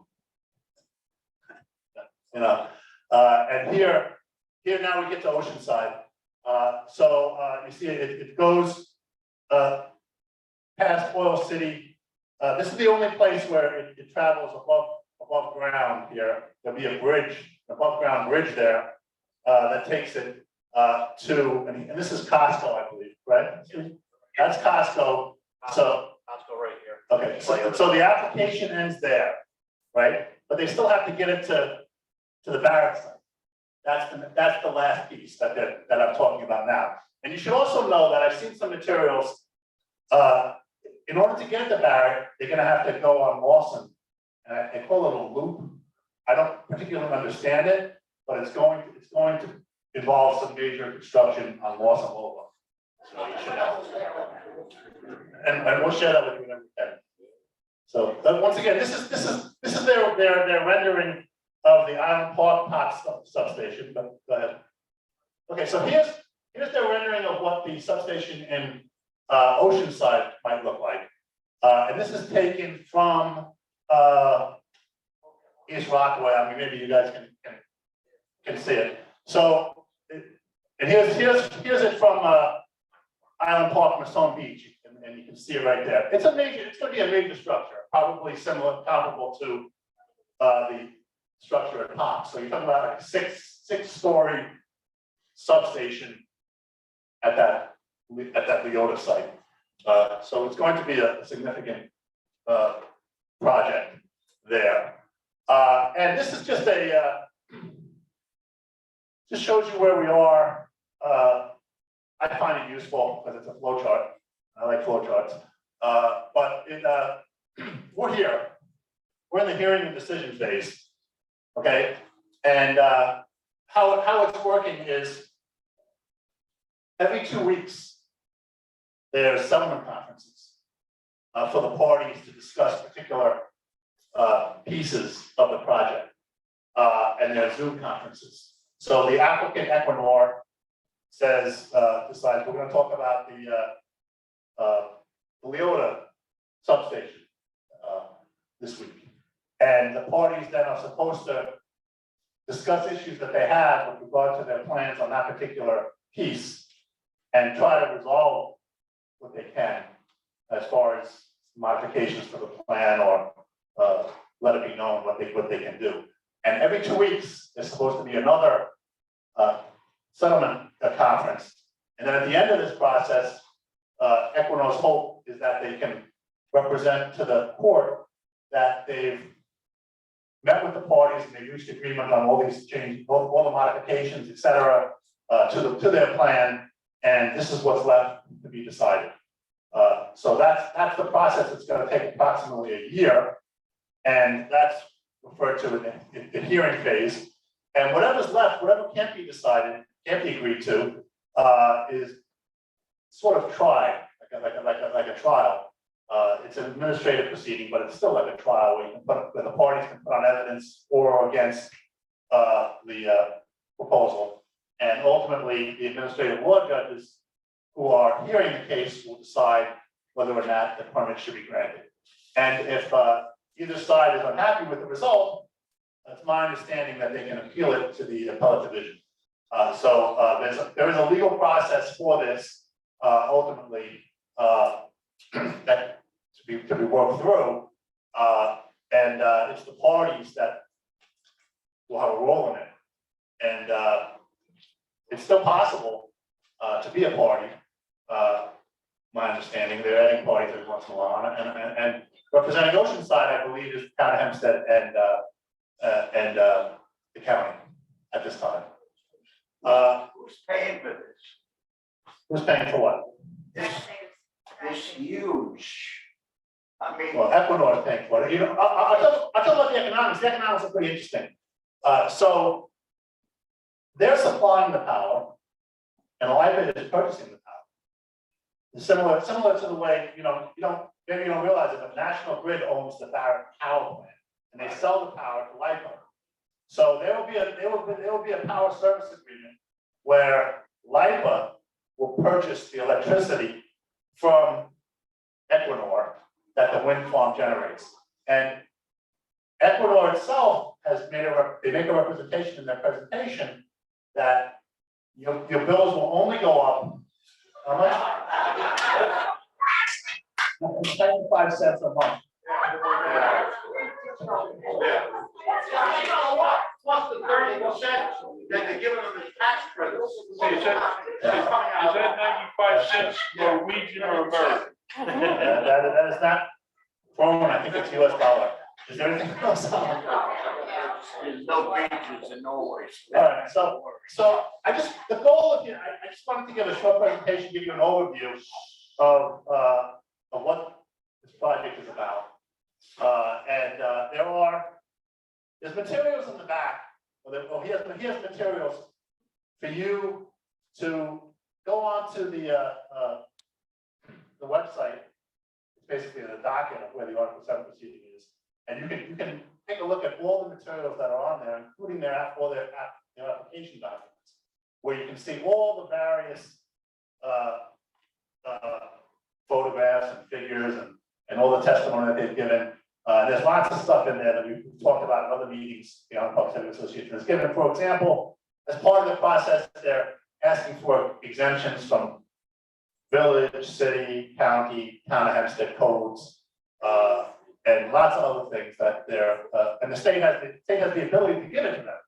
You know, and here now we get to Oceanside. You see it goes past Oil City. This is the only place where it travels above ground here. There'll be a bridge, above ground bridge there, that takes it to, and this is Costco, I believe, right? That's Costco. So Costco right here. okay, so the application ends there, right? But they still have to get it to the barrack site. That's the last piece that I'm talking about now. And you should also know that I've seen some materials, in order to get the barrack, they're gonna have to go on Lawson. And they call it a loop. I don't particularly understand it, but it's going to involve some major construction on Lawson Boulevard. So you should know. And we'll share that with you whenever we can. So, once again, this is their rendering of the Island Park Pot substation, but go ahead. Okay, so here's their rendering of what the substation in Oceanside might look like. And this is taken from East Rockaway. I mean, maybe you guys can see it. So, and here's it from Island Park, Masson Beach, and you can see it right there. It's going to be a major structure, probably similar, comparable to the structure at top. So you're talking about like a six-story substation at that Leota site. So it's going to be a significant project there. And this is just just shows you where we are. I find it useful because it's a flow chart. I like flow charts. But we're here. We're in the hearing and decision phase. Okay, and how it's working is every 2 weeks there's settlement conferences for the parties to discuss particular pieces of the project, and there's Zoom conferences. So the applicant Equinor decides we're going to talk about the Leota substation this week. And the parties then are supposed to discuss issues that they have with regard to their plans on that particular piece and try to resolve what they can as far as modifications for the plan or let it be known what they can do. And every 2 weeks, there's supposed to be another settlement conference. And then at the end of this process, Equinor's hope is that they can represent to the court that they've met with the parties and they reached agreement on all these changes, all the modifications, et cetera, to their plan, and this is what's left to be decided. So that's the process. It's going to take approximately a year, and that's referred to in the hearing phase. And whatever's left, whatever can't be decided, can't be agreed to, is sort of tried, like a trial. It's an administrative proceeding, but it's still like a trial where the parties can put on evidence for or against the proposal. And ultimately, the administrative law judges who are hearing the case will decide whether or not the permit should be granted. And if either side is unhappy with the result, it's my understanding that they can appeal it to the appellate division. So there is a legal process for this ultimately that to be worked through, and it's the parties that will have a role in it. And it's still possible to be a party. My understanding, they're adding parties every once in a while, and representing Oceanside, I believe, is Town of Hempstead and the county at this time. Who's paying for this? Who's paying for what? This huge, I mean. Well, Equinor is paying for it. You know, I'll tell you about the economics. The economics are pretty interesting. So they're supplying the power, and Libid is purchasing the power. It's similar to the way, maybe you don't realize it, but National Grid owns the Barrett power plant, and they sell the power to Libid. So there will be a power service agreement where LIPA will purchase the electricity from Equinor that the wind farm generates. And Equinor itself has they make a representation in their presentation that your bills will only go up, how much? 75 cents a month. Plus the 30% that they're giving them as tax credits. Is that 95 cents Norwegian or American? That is not foreign, I think it's US dollar. Is there anything else? There's no wages in Norway. All right, so the goal of, I just wanted to give a short presentation, give you an overview of what this project is about. There's materials in the back, he has materials for you to go on to the website. It's basically the docket of where the Article 7 proceeding is. And you can take a look at all the materials that are on there, including their application documents, where you can see all the various photographs and figures and all the testimony that they've given. There's lots of stuff in there that we've talked about in other meetings the Island Public Safety Association has given. For example, as part of the process, they're asking for exemptions from village, city, county, town of Hempstead codes, and lots of other things that they're, and the state has the ability to give it to them.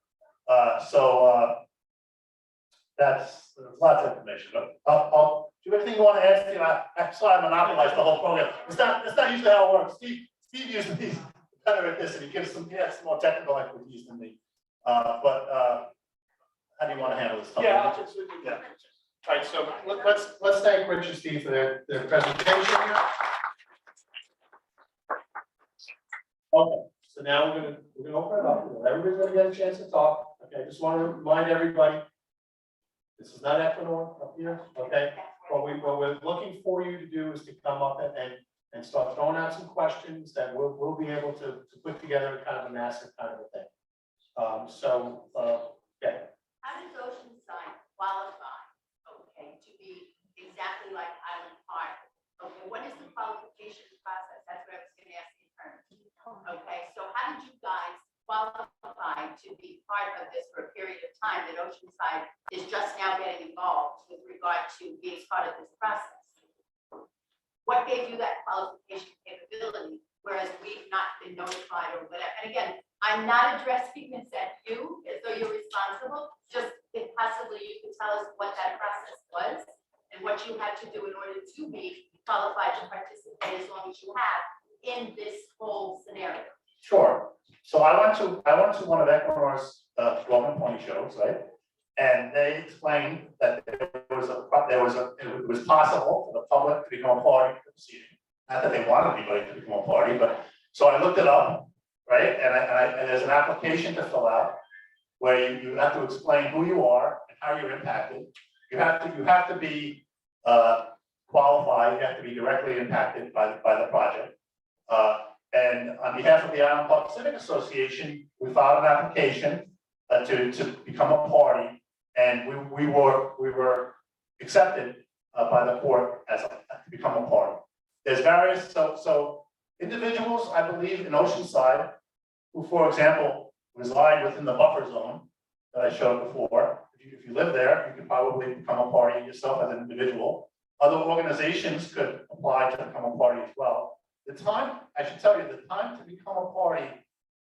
That's lots of information. Do you have anything you want to add, Steve? I'm sorry, I monopolized the whole program. It's not usually how it works. Steve usually is better at this, and he has some more technical expertise than me. How do you want to handle this? Yeah. Yeah. All right, so let's thank Rich and Steve for their presentation here. Okay, so now we're gonna open it up. Everybody's gonna get a chance to talk. Okay, I just want to remind everybody, this is not Equinor up here, okay? What we're looking for you to do is to come up and start throwing out some questions that we'll be able to put together kind of a massive kind of a thing. Yeah. How does Oceanside qualify, okay, to be exactly like Island Park? Okay, what is the qualification process? That's what I was gonna ask the attorney. Okay, so how did you guys qualify to be part of this for a period of time that Oceanside is just now getting involved with regard to being part of this process? What gave you that qualification capability, whereas we've not been notified or whatever? And again, I'm not addressing this at you as though you're responsible, just if possibly you could tell us what that process was and what you had to do in order to be qualified to participate as long as you have in this whole scenario. Sure. So I went to one of Equinor's Roman Pony shows, right? And they explained that it was possible for the public to become a party to the proceeding. Not that they wanted anybody to become a party, but so I looked it up, right? And there's an application to fill out where you have to explain who you are and how you're impacted. You have to be qualified. You have to be directly impacted by the project. And on behalf of the Island Park Civic Association, we filed an application to become a party. And we were accepted by the court as to become a party. There's various, so individuals, I believe, in Oceanside, who, for example, reside within the buffer zone that I showed before. If you live there, you can probably become a party yourself as an individual. Other organizations could apply to become a party as well. I should tell you, the time to become a party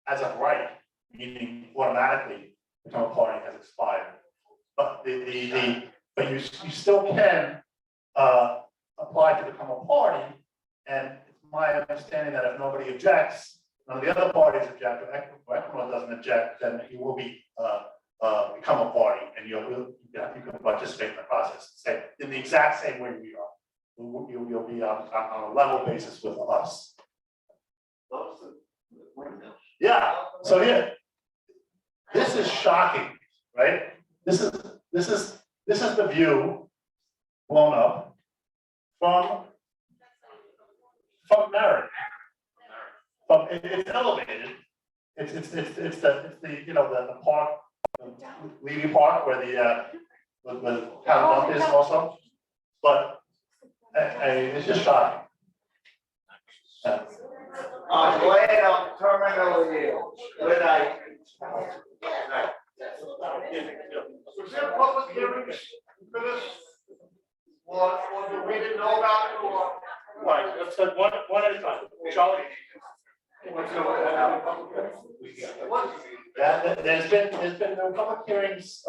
as of right, meaning automatically become a party, has expired. But but you still can apply to become a party, and it's my understanding that if nobody objects, none of the other parties object, or Equinor doesn't object, then you will become a party, and you can participate in the process, in the exact same way we are. You'll be on a level basis with us. Yeah. So here, this is shocking, right? This is the view blown up from Merritt. It's elevated, It's the, you know, the park, Levy Park where the town dump is also. But, it's just shocking. I'm glad I'm terminally ill. Good night. Was there public hearings for this? Or do we didn't know about it, or? Right, let's take one at a time. Charlie? Yeah, there's been no public hearings,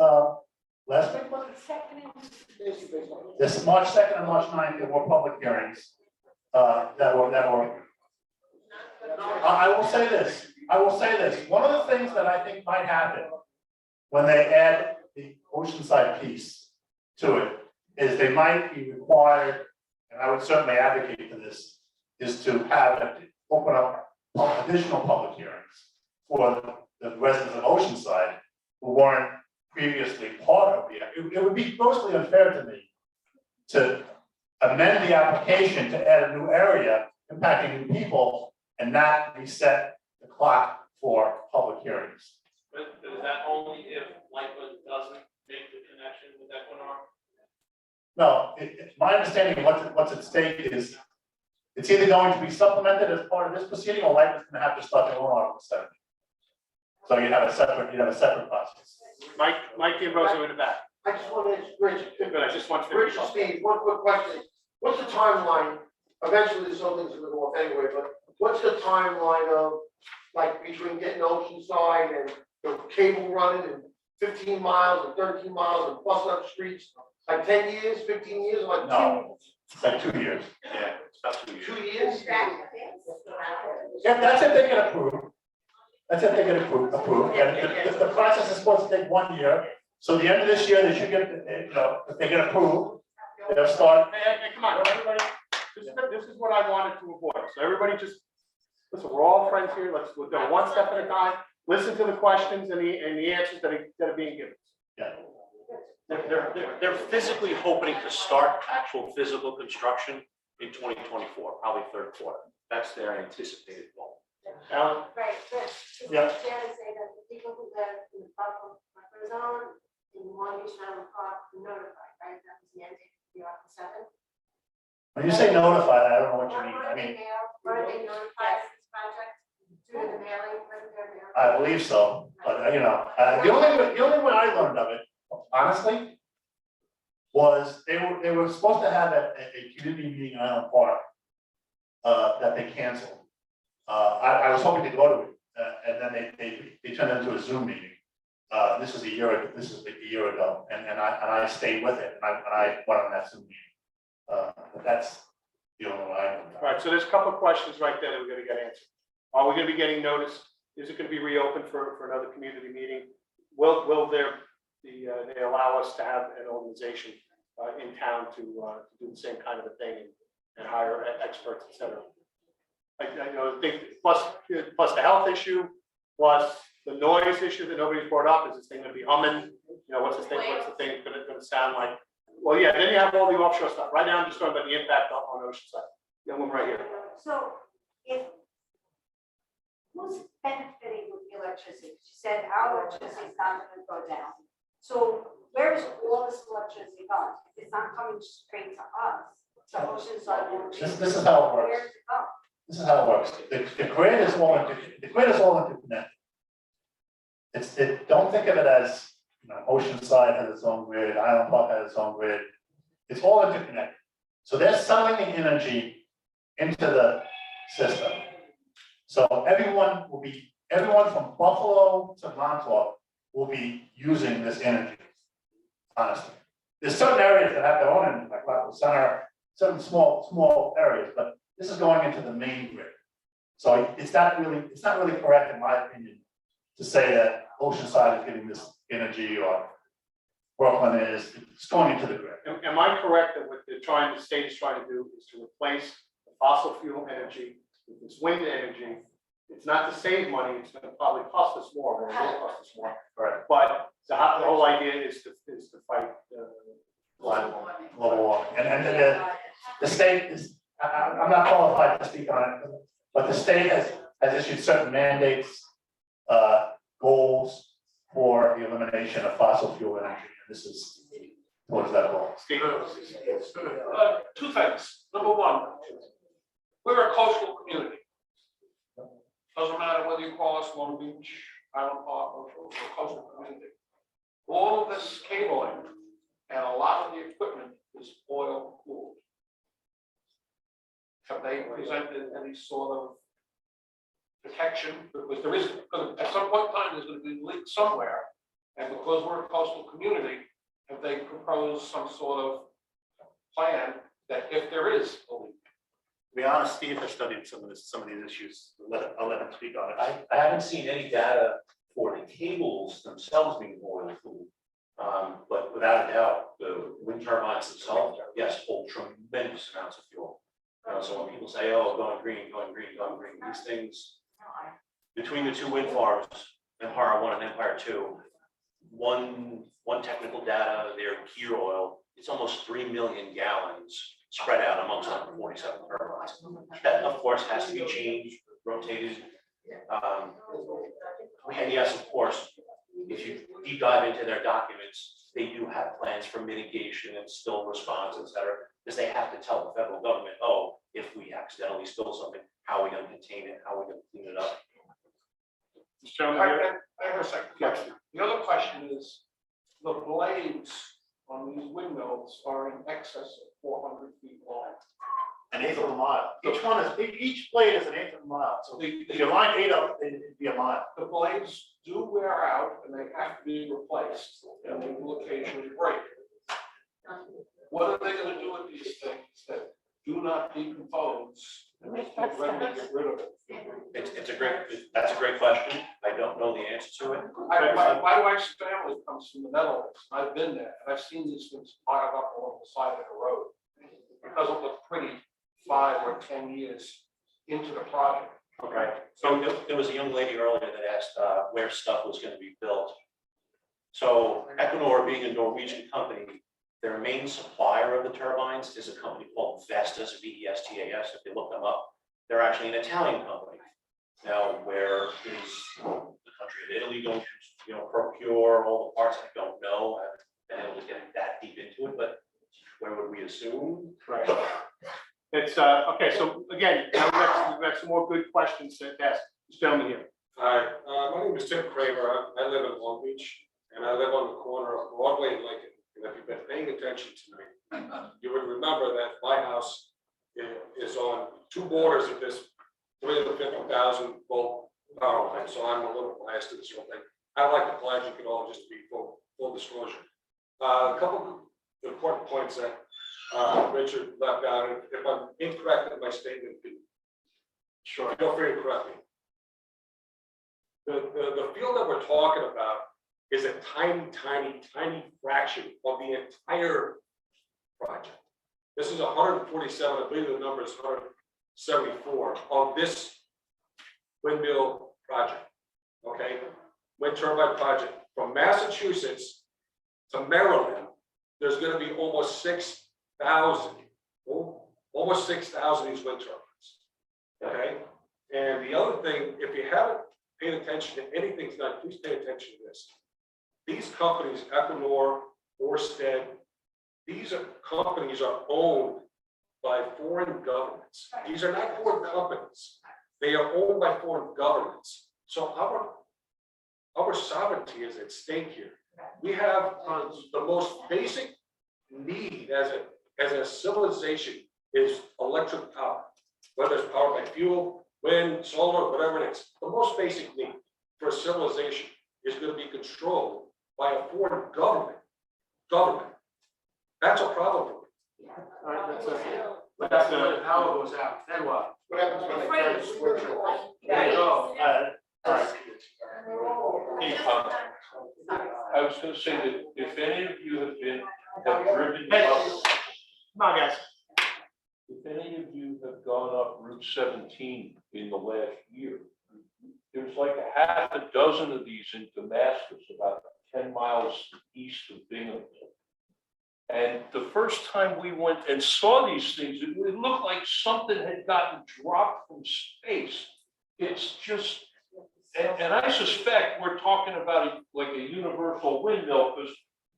last week, was it? This March 2nd and March 9th, there were public hearings, that were. I will say this, one of the things that I think might happen when they add the Oceanside piece to it, is they might be required, and I would certainly advocate for this, is to open up additional public hearings for the residents of Oceanside who weren't previously part of it would be grossly unfair to me to amend the application to add a new area impacting new people and not reset the clock for public hearings. But is that only if Lightfoot doesn't make the connection with Equinor? No, my understanding of what's at stake is it's either going to be supplemented as part of this proceeding or Lightfoot's gonna have to start their own Article 7. So you have a separate process. Mike D'Ambrosio in the back. I just want to ask Rich, But I just want to. Rich and Steve, one quick question. What's the timeline? Eventually, this whole thing's gonna go off anyway, but what's the timeline of, like, between getting Oceanside and the cable running and 15 miles and 13 miles and busting up streets? Like 10 years, 15 years, or like No, it's like 2 years. Yeah, it's about 2 years. 2 years? Yeah, that's if they get approved. That's if they get approved, and the process is supposed to take 1 year. So the end of this year, they should get, if they get approved, they'll start. Hey, come on, everybody, this is what I wanted to avoid, so everybody just, listen, we're all friends here, we'll go one step at a time, listen to the questions and the answers that are being given. Yeah. They're physically hoping to start actual physical construction in 2024, probably third quarter. That's their anticipated goal. Alan? Right, but Yeah. it's fair to say that the people who live in the buffer zone in Long Beach National Park were notified, right? That was the end date of the Article 7. When you say notified, I don't know what you mean. I mean, Were they notified of this project due to the mailing, wasn't there mailing? I believe so, but the only way I learned of it, honestly, was they were supposed to have a community meeting in Island Park that they canceled. I was hoping to go to it, and then they turned it into a Zoom meeting. This is a year ago, and I stayed with it, and I went on that Zoom meeting. But that's the only one I know. All right, so there's a couple of questions right there that we're gonna get answered. Are we gonna be getting notice? Is it gonna be reopened for another community meeting? Will they allow us to have an organization in town to do the same kind of a thing and hire experts, et cetera? I think plus the health issue, plus the noise issue that nobody's brought up. Is this thing gonna be humming? What's the thing gonna sound like? Well, yeah, then you have all the offshore stuff. Right now, I'm just talking about the impact on Oceanside. Young woman right here. So who's benefiting with the electricity? She said our electricity is not going to go down. So where is all this electricity going? It's not coming straight to us, to Oceanside. This is how it works. Where's it going? This is how it works. The grid is all interconnected. Don't think of it as, Oceanside has its own grid, Island Park has its own grid. It's all interconnected. So they're selling the energy into the system. So everyone from Buffalo to Montauk will be using this energy, honestly. There's certain areas that have their own energy, like Rockville Center, certain small areas, but this is going into the main grid. So it's not really correct, in my opinion, to say that Oceanside is getting this energy or Brooklyn is. It's going into the grid. Am I correct that what the state is trying to do is to replace the fossil fuel energy with this wind energy? It's not to save money, it's gonna probably cost us more, or it will cost us more. Right. But the whole idea is to fight Global warming. And the state is, I'm not qualified to speak on it, but the state has issued certain mandates goals for the elimination of fossil fuel energy. And this is towards that goal. Two things. Number one, we're a coastal community. Doesn't matter whether you call us Long Beach, Island Park, or we're a coastal community. All of this cabling and a lot of the equipment is oil cooled. Have they presented any sort of protection? Because there is, at some point in time, there's going to be a leak somewhere. And because we're a coastal community, have they proposed some sort of plan that if there is a leak? To be honest, Steve has studied some of these issues. I'll let him speak on it. I haven't seen any data for the cables themselves being oil cooled. But without a doubt, the wind turbines themselves, yes, hold tremendous amounts of fuel. So when people say, oh, going green, these things, between the two wind farms, Empire 1 and Empire 2, one technical data, their gear oil, it's almost 3 million gallons spread out amongst 147 turbines. That, of course, has to be changed, rotated. And yes, of course, if you deep dive into their documents, they do have plans for mitigation and spill response, et cetera, because they have to tell the federal government, oh, if we accidentally spill something, how are we going to contain it? How are we going to clean it up? I have a second question. The other question is, the blades on these windmills are in excess of 400 feet long. An eighth of a mile. Each blade is an eighth of a mile. So if you line 8 up, it'd be a mile. The blades do wear out and they have to be replaced and they will occasionally break. What are they going to do with these things that do not decompose and just get ready to get rid of it? That's a great question. I don't know the answer to it. My wife's family comes from the Netherlands. I've been there and I've seen these things piled up along the side of the road. It doesn't look pretty 5 or 10 years into the project. Okay, so there was a young lady earlier that asked where stuff was going to be built. So Equinor, being a Norwegian company, their main supplier of the turbines is a company called Vestas, V-E-S-T-A-S. If you look them up, they're actually an Italian company. Now, where is the country of Italy going to, procure all the parts? I don't know. I haven't been able to get that deep into it, but where would we assume? Right. It's, okay, so again, now we've got some more good questions to ask. This gentleman here. Hi, my name is Tim Kramer. I live in Long Beach and I live on the corner of Broadway and Lincoln. And if you've been paying attention to me, you would remember that my house is on 2 borders of this 350,000 volt power line. So I'm a little biased to this whole thing. I like the pledge, you could all just be full disclosure. A couple of important points that Richard left out. If I'm incorrect in my statement, sure, feel free to correct me. The field that we're talking about is a tiny fraction of the entire project. This is 147, I believe the number is 174 of this windmill project, okay? Wind turbine project. From Massachusetts to Maryland, there's gonna be almost 6,000 these wind turbines, okay? And the other thing, if you haven't paid attention to anything tonight, please pay attention to this. These companies, Equinor, Ørsted, these companies are owned by foreign governments. These are not foreign companies. They are owned by foreign governments. So our sovereignty is at stake here. We have the most basic need as a civilization is electric power, whether it's powered by fuel, wind, solar, whatever it is. The most basic need for a civilization is going to be controlled by a foreign government. That's a problem for me. All right, that's the power goes out. Then what? What happens when they turn the switch off? There you go. All right. Hey, I was gonna say that if any of you have driven Hey, up, come on, guys. if any of you have gone up Route 17 in the last year, there's like a half a dozen of these in Damascus, about 10 miles east of Binghamton. And the first time we went and saw these things, it looked like something had gotten dropped from space. It's just And I suspect we're talking about like a universal windmill, because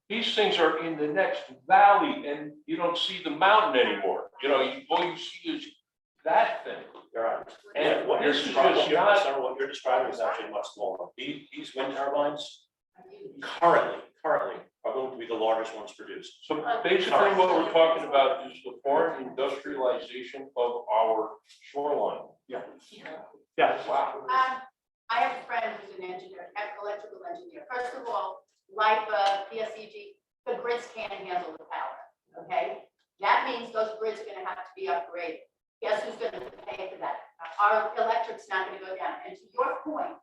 these things are in the next valley and you don't see the mountain anymore. You know, all you see is that thing. You're right. And And what you're this is describing, just not- sir, what you're describing is actually much smaller. These wind turbines currently are going to be the largest ones produced. So basically what we're talking about is the foreign industrialization of our shoreline. Yeah. Wow. I have a friend who's an engineer, an electrical engineer. First of all, like PSEG, the grids can't handle the power, okay? That means those grids are gonna have to be upgraded. Guess who's gonna pay for that? Our electric's not gonna go down. And to your point,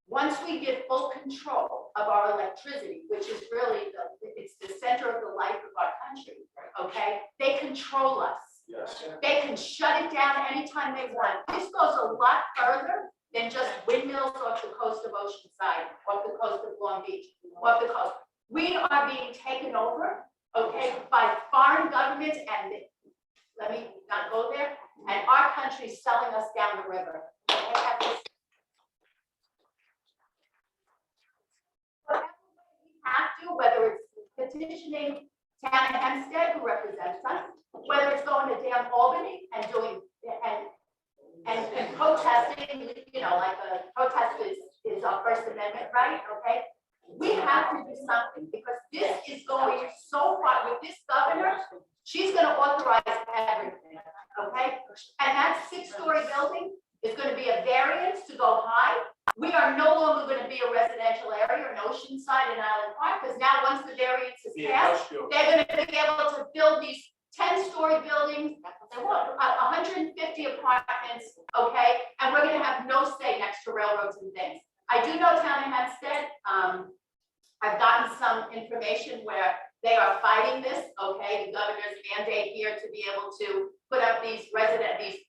once we get full control of our electricity, which is really, it's the center of the life of our country, okay? They control us. Yes. They can shut it down anytime they want. This goes a lot further than just windmills off the coast of Oceanside, off the coast of Long Beach, off the coast. We are being taken over, okay, by foreign governments, and let me not go there, and our country's selling us down the river. They have this- Whatever we have to, whether it's petitioning Tana Hempstead, who represents us, whether it's going to damn Albany and doing, and protesting, you know, like a protest is our First Amendment right, okay? We have to do something, because this is going so far with this governor, she's gonna authorize everything, okay? And that 6-story building is gonna be a variance to go high. We are no longer gonna be a residential area in Oceanside and Island Park, because now once the variance is passed, they're gonna be able to build these 10-story buildings, they want 150 apartments, okay? And we're gonna have no say next to railroads and things. I do know Town of Hempstead, I've gotten some information where they are fighting this, okay? The governor's mandate here to be able to put up these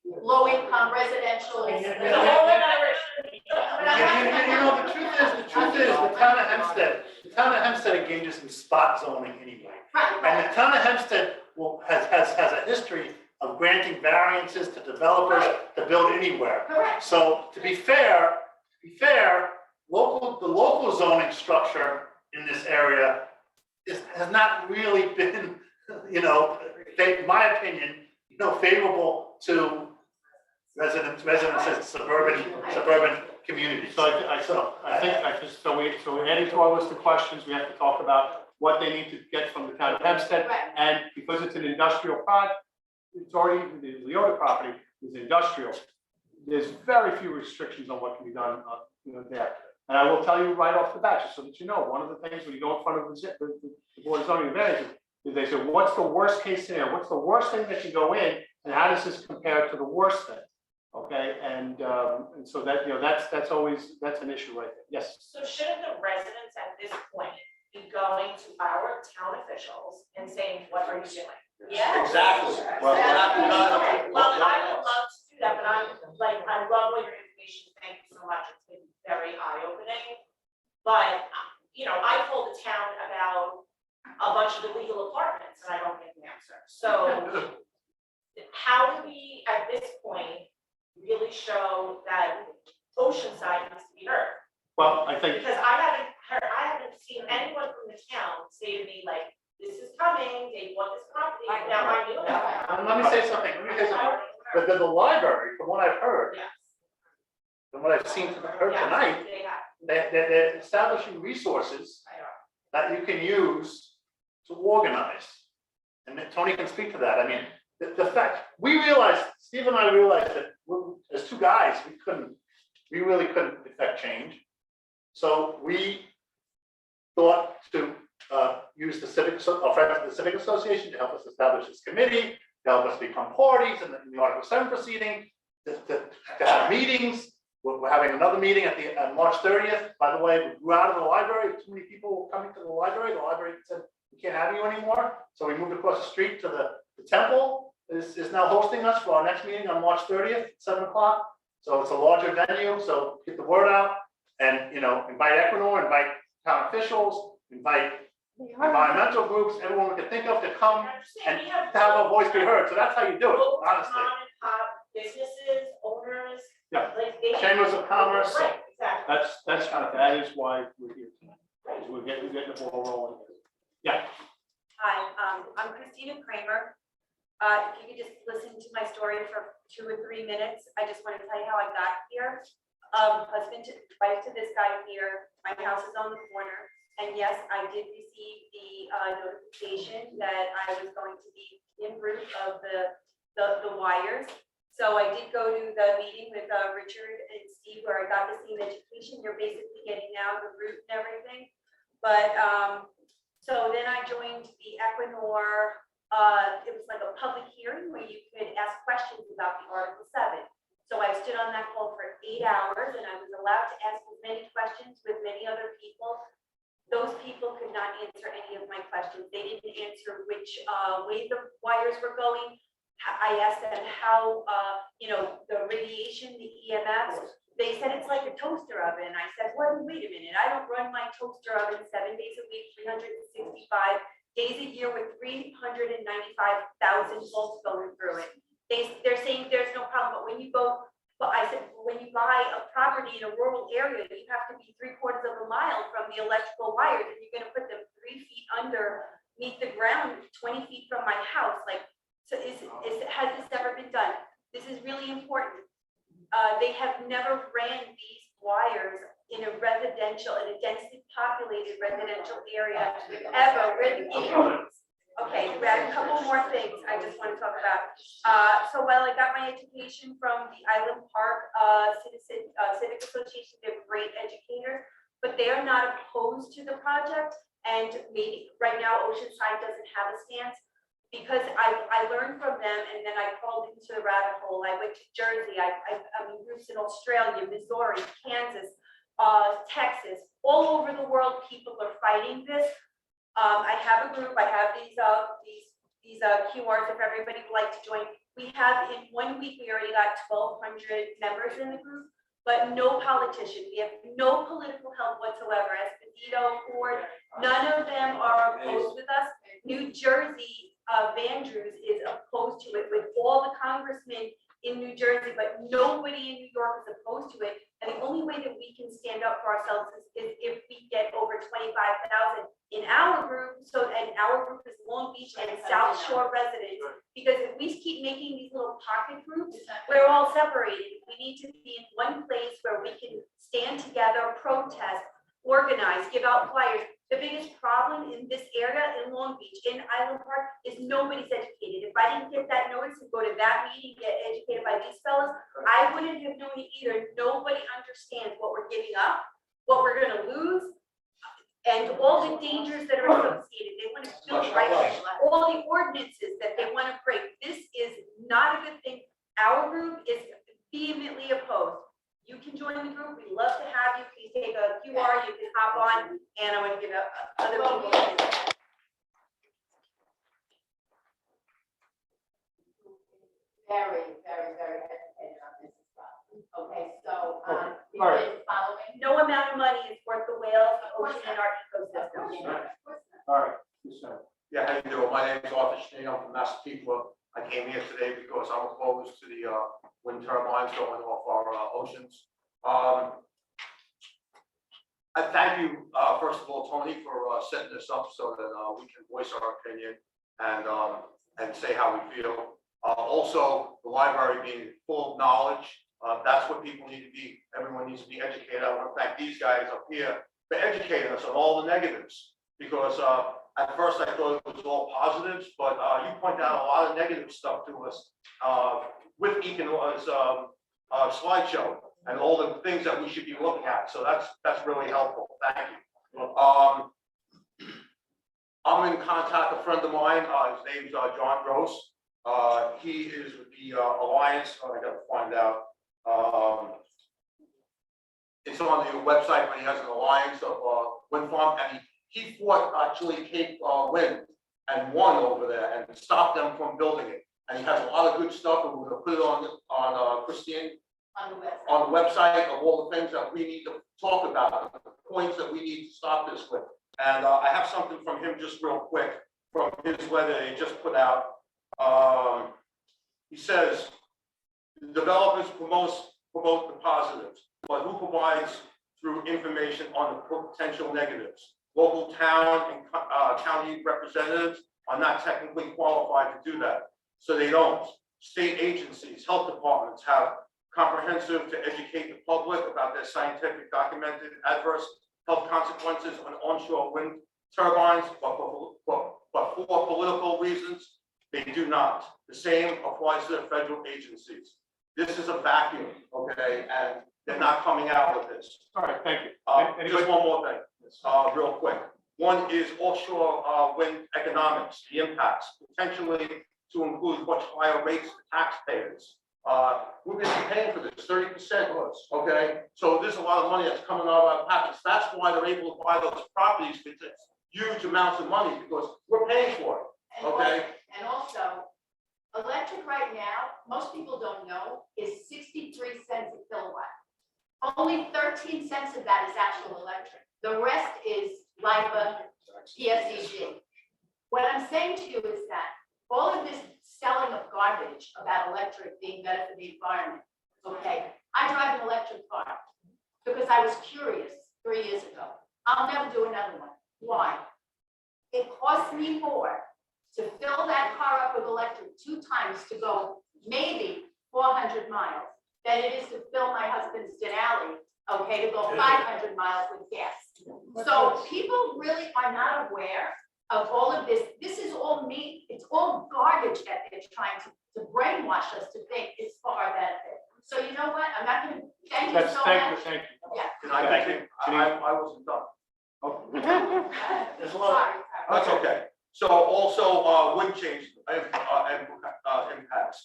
low-income residential. You know, the truth is, the town of Hempstead engages in spot zoning anyway. Right, And the town of Hempstead has a history of granting variances to developers to build anywhere. correct. So to be fair, the local zoning structure in this area has not really been, you know, in my opinion, you know, favorable to residents in suburban communities. So we're adding to our list of questions, we have to talk about what they need to get from the town of Hempstead. Right. And because it's an industrial product, it's already, the Leota property is industrial. There's very few restrictions on what can be done, you know, there. And I will tell you right off the bat, just so that you know, one of the things when you go in front of the Board of Zoning Advantages is they say, what's the worst case scenario? What's the worst thing that can go in, and how does this compare to the worst thing? Okay, and so that, you know, that's always, that's an issue right there. Yes. So shouldn't the residents at this point be going to our town officials and saying, what are you doing? Yeah. Exactly. Well, I would love to do that, but I love all your information, thank you so much, it's been very eye-opening. But, you know, I told the town about a bunch of illegal apartments and I don't get an answer. So how do we, at this point, really show that Oceanside needs to be heard? Well, I think, Because I haven't seen anyone from the town say to me like, this is coming, they want this property, now I knew about it. Let me say something, but the library, from what I've heard, Yes. from what I've seen heard Yes, tonight, they have. they're establishing resources I know. that you can use to organize. And then Tony can speak to that. I mean, the fact, Steve and I realized that as two guys, we really couldn't affect change. So we thought to use our friends at the Civic Association to help us establish this committee, to help us become parties in the Article 7 proceeding, to have meetings. We're having another meeting on March 30th. By the way, we grew out of the library. Too many people were coming to the library. The library said, we can't have you anymore. So we moved across the street to the temple. Is now hosting us for our next meeting on March 30th, 7 o'clock. So it's a larger venue. So get the word out and, you know, invite Equinor, invite town officials, invite environmental groups, everyone we can think of to come and to have our voice be heard. So that's how you do it, honestly. Mom and pop businesses, owners. Yeah. Like they. Chambers of Commerce. Right, Exactly. That is why we're here tonight, is we're getting the ball rolling. Yeah. Hi, I'm Christina Kramer. If you could just listen to my story for 2 or 3 minutes, I just want to tell you how I got here. Husband to wife to this guy here, my house is on the corner, and yes, I did receive the notification that I was going to be in route of the wires. So I did go to the meeting with Richard and Steve where I got the same education. You're basically getting out the route and everything. But so then I joined the Equinor. It was like a public hearing where you could ask questions about the Article 7. So I stood on that call for 8 hours and I was allowed to ask as many questions with many other people. Those people could not answer any of my questions. They didn't answer which way the wires were going. I asked them how, the radiation, the EMFs, they said it's like a toaster oven. I said, well, wait a minute, I don't run my toaster oven 7 days a week, 365 days a year with 395,000 volts going through it. They're saying there's no problem, but when you go, well, I said, when you buy a property in a rural area, you have to be 3/4 of a mile from the electrical wires, and you're gonna put them 3 feet underneath the ground, 20 feet from my house, like, so has this ever been done? This is really important. They have never ran these wires in a densely populated residential area ever. Okay, we have a couple more things I just want to talk about. So while I got my education from the Island Park Civic Association, they're great educators, but they are not opposed to the project. And maybe right now Oceanside doesn't have a stance. Because I learned from them and then I crawled into the rabbit hole. I went to Jersey, I'm in groups in Australia, Missouri, Kansas, Texas, all over the world, people are fighting this. I have a group, I have these QRs if everybody would like to join. We have in 1 week, we already got 1,200 members in the group, but no politician. We have no political help whatsoever. Esposito, Ford, none of them are opposed with us. New Jersey, Vandrews is opposed to it with all the congressmen in New Jersey, but nobody in New York is opposed to it. And the only way that we can stand up for ourselves is if we get over 25,000 in our group. And our group is Long Beach and South Shore residents. Because if we keep making these little pocket groups, we're all separated. We need to be in one place where we can stand together, protest, organize, give out flyers. The biggest problem in this area in Long Beach, in Island Park, is nobody's educated. If I didn't get that notice and go to that meeting, get educated by these fellas, I wouldn't have known it either. Nobody understands what we're giving up, what we're gonna lose, and all the dangers that are associated. They want to build right, all the ordinances that they want to break. This is not a good thing. Our group is vehemently opposed. You can join the group. We'd love to have you. Please take a QR. You can hop on, and I want to give other people. Very, very, very educated on this as well. Okay, so, you've All right. been following. No amount of money is worth the whales, the ocean, and our ecosystem. All right. Yes, sir. Yeah, how you doing? My name is Arthur Schnee, I'm from Massapequa. I came here today because I'm opposed to the wind turbines going off our oceans. I thank you, first of all, Tony, for setting this up so that we can voice our opinion and say how we feel. Also, the library being full of knowledge, that's what people need to be. Everyone needs to be educated. I want to thank these guys up here for educating us on all the negatives, because at first I thought it was all positives, but you point out a lot of negative stuff to us with Equinor's slideshow and all the things that we should be looking at. So that's really helpful. Thank you. I'm in contact with a friend of mine. His name's John Gross. He is with the Alliance. I got to find out. It's on the website, but he has an alliance of wind farm, and he fought actually Cape Wind and won over there and stopped them from building it. And he has a lot of good stuff, and we're going to put it on Christine on the website of all the things that we need to talk about, the points that we need to stop this with. And I have something from him just real quick from his letter that he just put out. He says, the developers promote the positives. but who provides through information on the potential negatives? Local town and county representatives are not technically qualified to do that, so they don't. State agencies, health departments have comprehensive to educate the public about their scientific documented adverse health consequences on onshore wind turbines, but for political reasons, they do not. The same applies to the federal agencies. This is a vacuum, okay, and they're not coming out with this. All right, thank you. Just one more thing, real quick. One is offshore wind economics, the impacts, potentially to include much higher rates to taxpayers. We're going to be paying for this 30%, okay? So there's a lot of money that's coming out of our pockets. That's why they're able to buy those properties with huge amounts of money, because we're paying for it, okay? And also, electric right now, most people don't know, is 63 cents a kilowatt. Only 13 cents of that is actual electric. The rest is LIPA, PSEG. What I'm saying to you is that all of this selling of garbage about electric being better for the environment, okay? I drive an electric car because I was curious 3 years ago. I'll never do another one. Why? It costs me more to fill that car up with electric 2 times to go maybe 400 miles than it is to fill my husband's Denali, okay, to go 500 miles with gas. So people really are not aware of all of this. This is all me. It's all garbage that they're trying to brainwash us to think it's for our benefit. So you know what? I'm not going to thank you so much. Thank you. Yeah. Can I continue? I wasn't done. There's a lot. Sorry. That's okay. So also, wind change and impacts.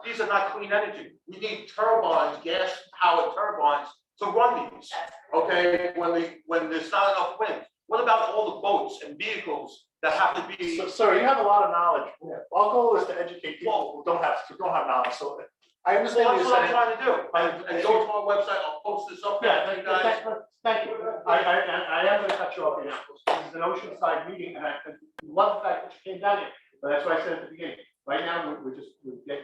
These are not clean energy. We need turbines, gas-powered turbines to run these, okay, when there's not enough wind. What about all the boats and vehicles that have to be? So, sir, you have a lot of knowledge. Our goal is to educate people who don't have knowledge, so I understand Well, what that's you're what I'm saying. trying to do. And go to our website, I'll post this up there for you guys. Thank you. I am going to cut you off here. This is an Oceanside meeting, and I love the fact that you came down here. But that's what I said at the beginning. Right now, we're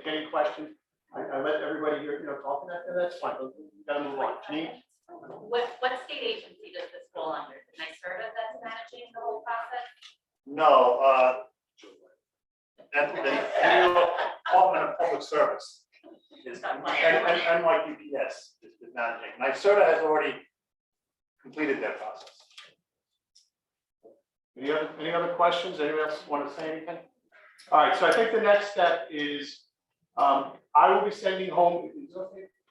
getting questions. I let everybody here, talking, and that's fine. We gotta move on. Janine? What state agency does this fall under? Is it NYSERDA that's managing the whole process? No, that's the New York Department of Public Service. And like UPS is managing. NYSERDA has already completed their process. Any other questions? Anyone else want to say anything? All right, so I think the next step is, I will be sending home,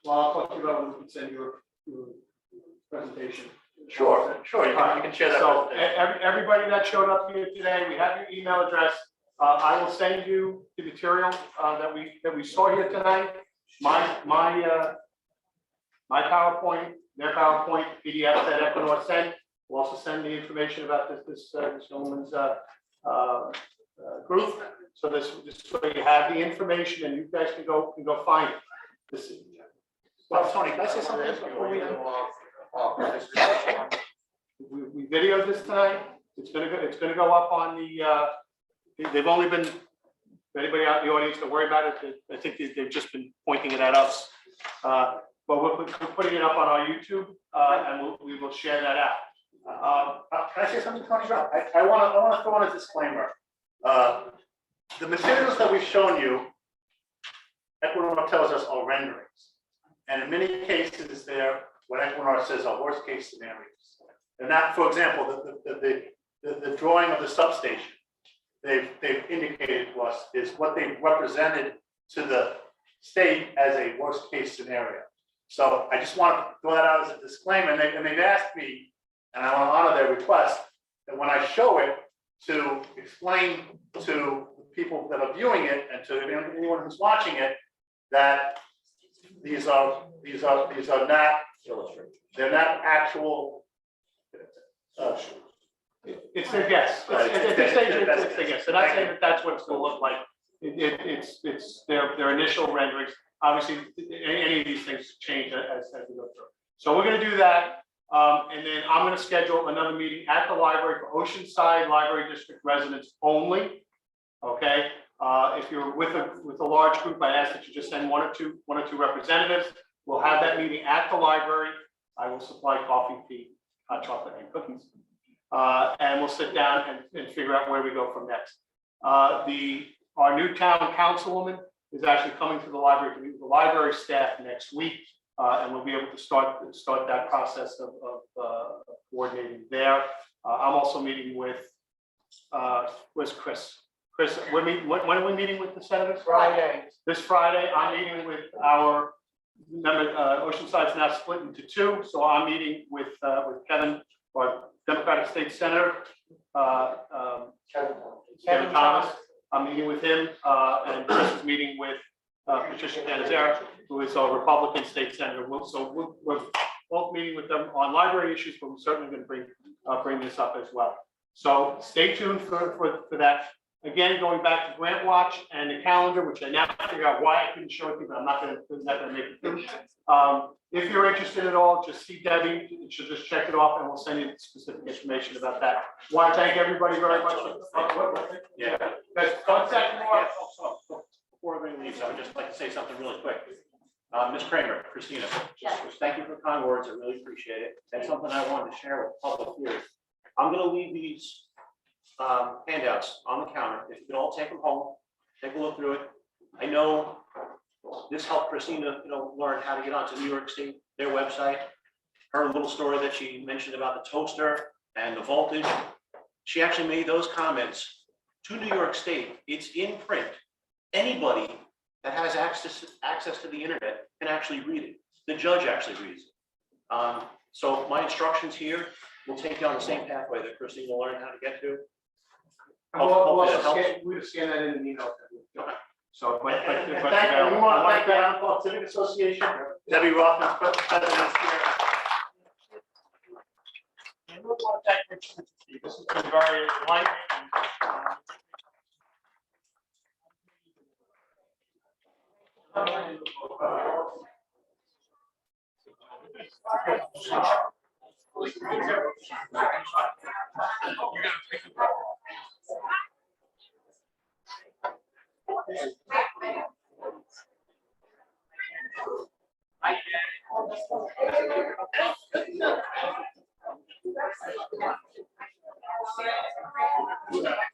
well, I'll talk to you about when we can send your presentation. Sure, you can share that. So presentation. everybody that showed up here today, we have your email address. I will send you the material that we saw here tonight. My PowerPoint, their PowerPoint, PDF that Equinor sent. We'll also send the information about this gentleman's group. So this way you have the information and you guys can go find it. This is. Tony, can I say something before we end? We videoed this tonight. It's gonna go up on the. They've only been. If anybody out in the audience, don't worry about it. I think they've just been pointing it at us. But we're putting it up on our YouTube, and we will share that out. Can I say something, Tony? I want to throw in a disclaimer. The materials that we've shown you, Equinor tells us are renderings. And in many cases, they're what Equinor says are worst case scenarios. And that, for example, the drawing of the substation, they've indicated to us is what they've represented to the state as a worst case scenario. So I just want to throw that out as a disclaimer. And they've asked me, and I want to honor their request, that when I show it, to explain to people that are viewing it and to anyone who's watching it, that these are not, they're not actual. It's their guess. At this stage, it's their guess. They're not saying that that's what it's going to look like. It's their initial renderings. Obviously, any of these things change as we go through. So we're going to do that. And then I'm going to schedule another meeting at the library for Oceanside Library District residents only. Okay. If you're with a large group, I ask that you just send one or two representatives. We'll have that meeting at the library. I will supply coffee, tea, hot chocolate, and cookies. And we'll sit down and figure out where we go from next. Our new town councilwoman is actually coming to the library to meet with the library staff next week. And we'll be able to start that process of coordinating there. I'm also meeting with, where's Chris? Chris, when are we meeting with the senators? Friday. This Friday, I'm meeting with our, remember, Oceanside's now split into two, so I'm meeting with Kevin, our Democratic State Senator, Kevin Thomas. I'm meeting with him, and Chris is meeting with Patricia Canizera, who is a Republican State Senator. We're both meeting with them on library issues, but we're certainly going to bring this up as well. So stay tuned for that. Again, going back to Grant Watch and the calendar, which I now figure out why I couldn't show it to you, but I'm not going to make it through. If you're interested at all, just see Debbie. She'll just check it off, and we'll send you specific information about that. Want to thank everybody very much. Yeah. Contact more. Before everybody leaves, I would just like to say something really quick. Ms. Kramer, Christina, just thank you for kind words. I really appreciate it. And something I wanted to share with the public here. I'm going to leave these handouts on the counter. If you can all take them home, take a look through it. I know this helped Christina, learn how to get onto New York State, their website. Her little story that she mentioned about the toaster and the voltage. She actually made those comments to New York State. It's in print. Anybody that has access to the internet can actually read it. The judge actually reads it. So my instructions here will take you on the same pathway that Christine will learn how to get to. We'll scan that in an email. So, we want to thank the Alpha Civic Association, Debbie Rothman's president is here. And we want to thank Richard. This has been very enlightening.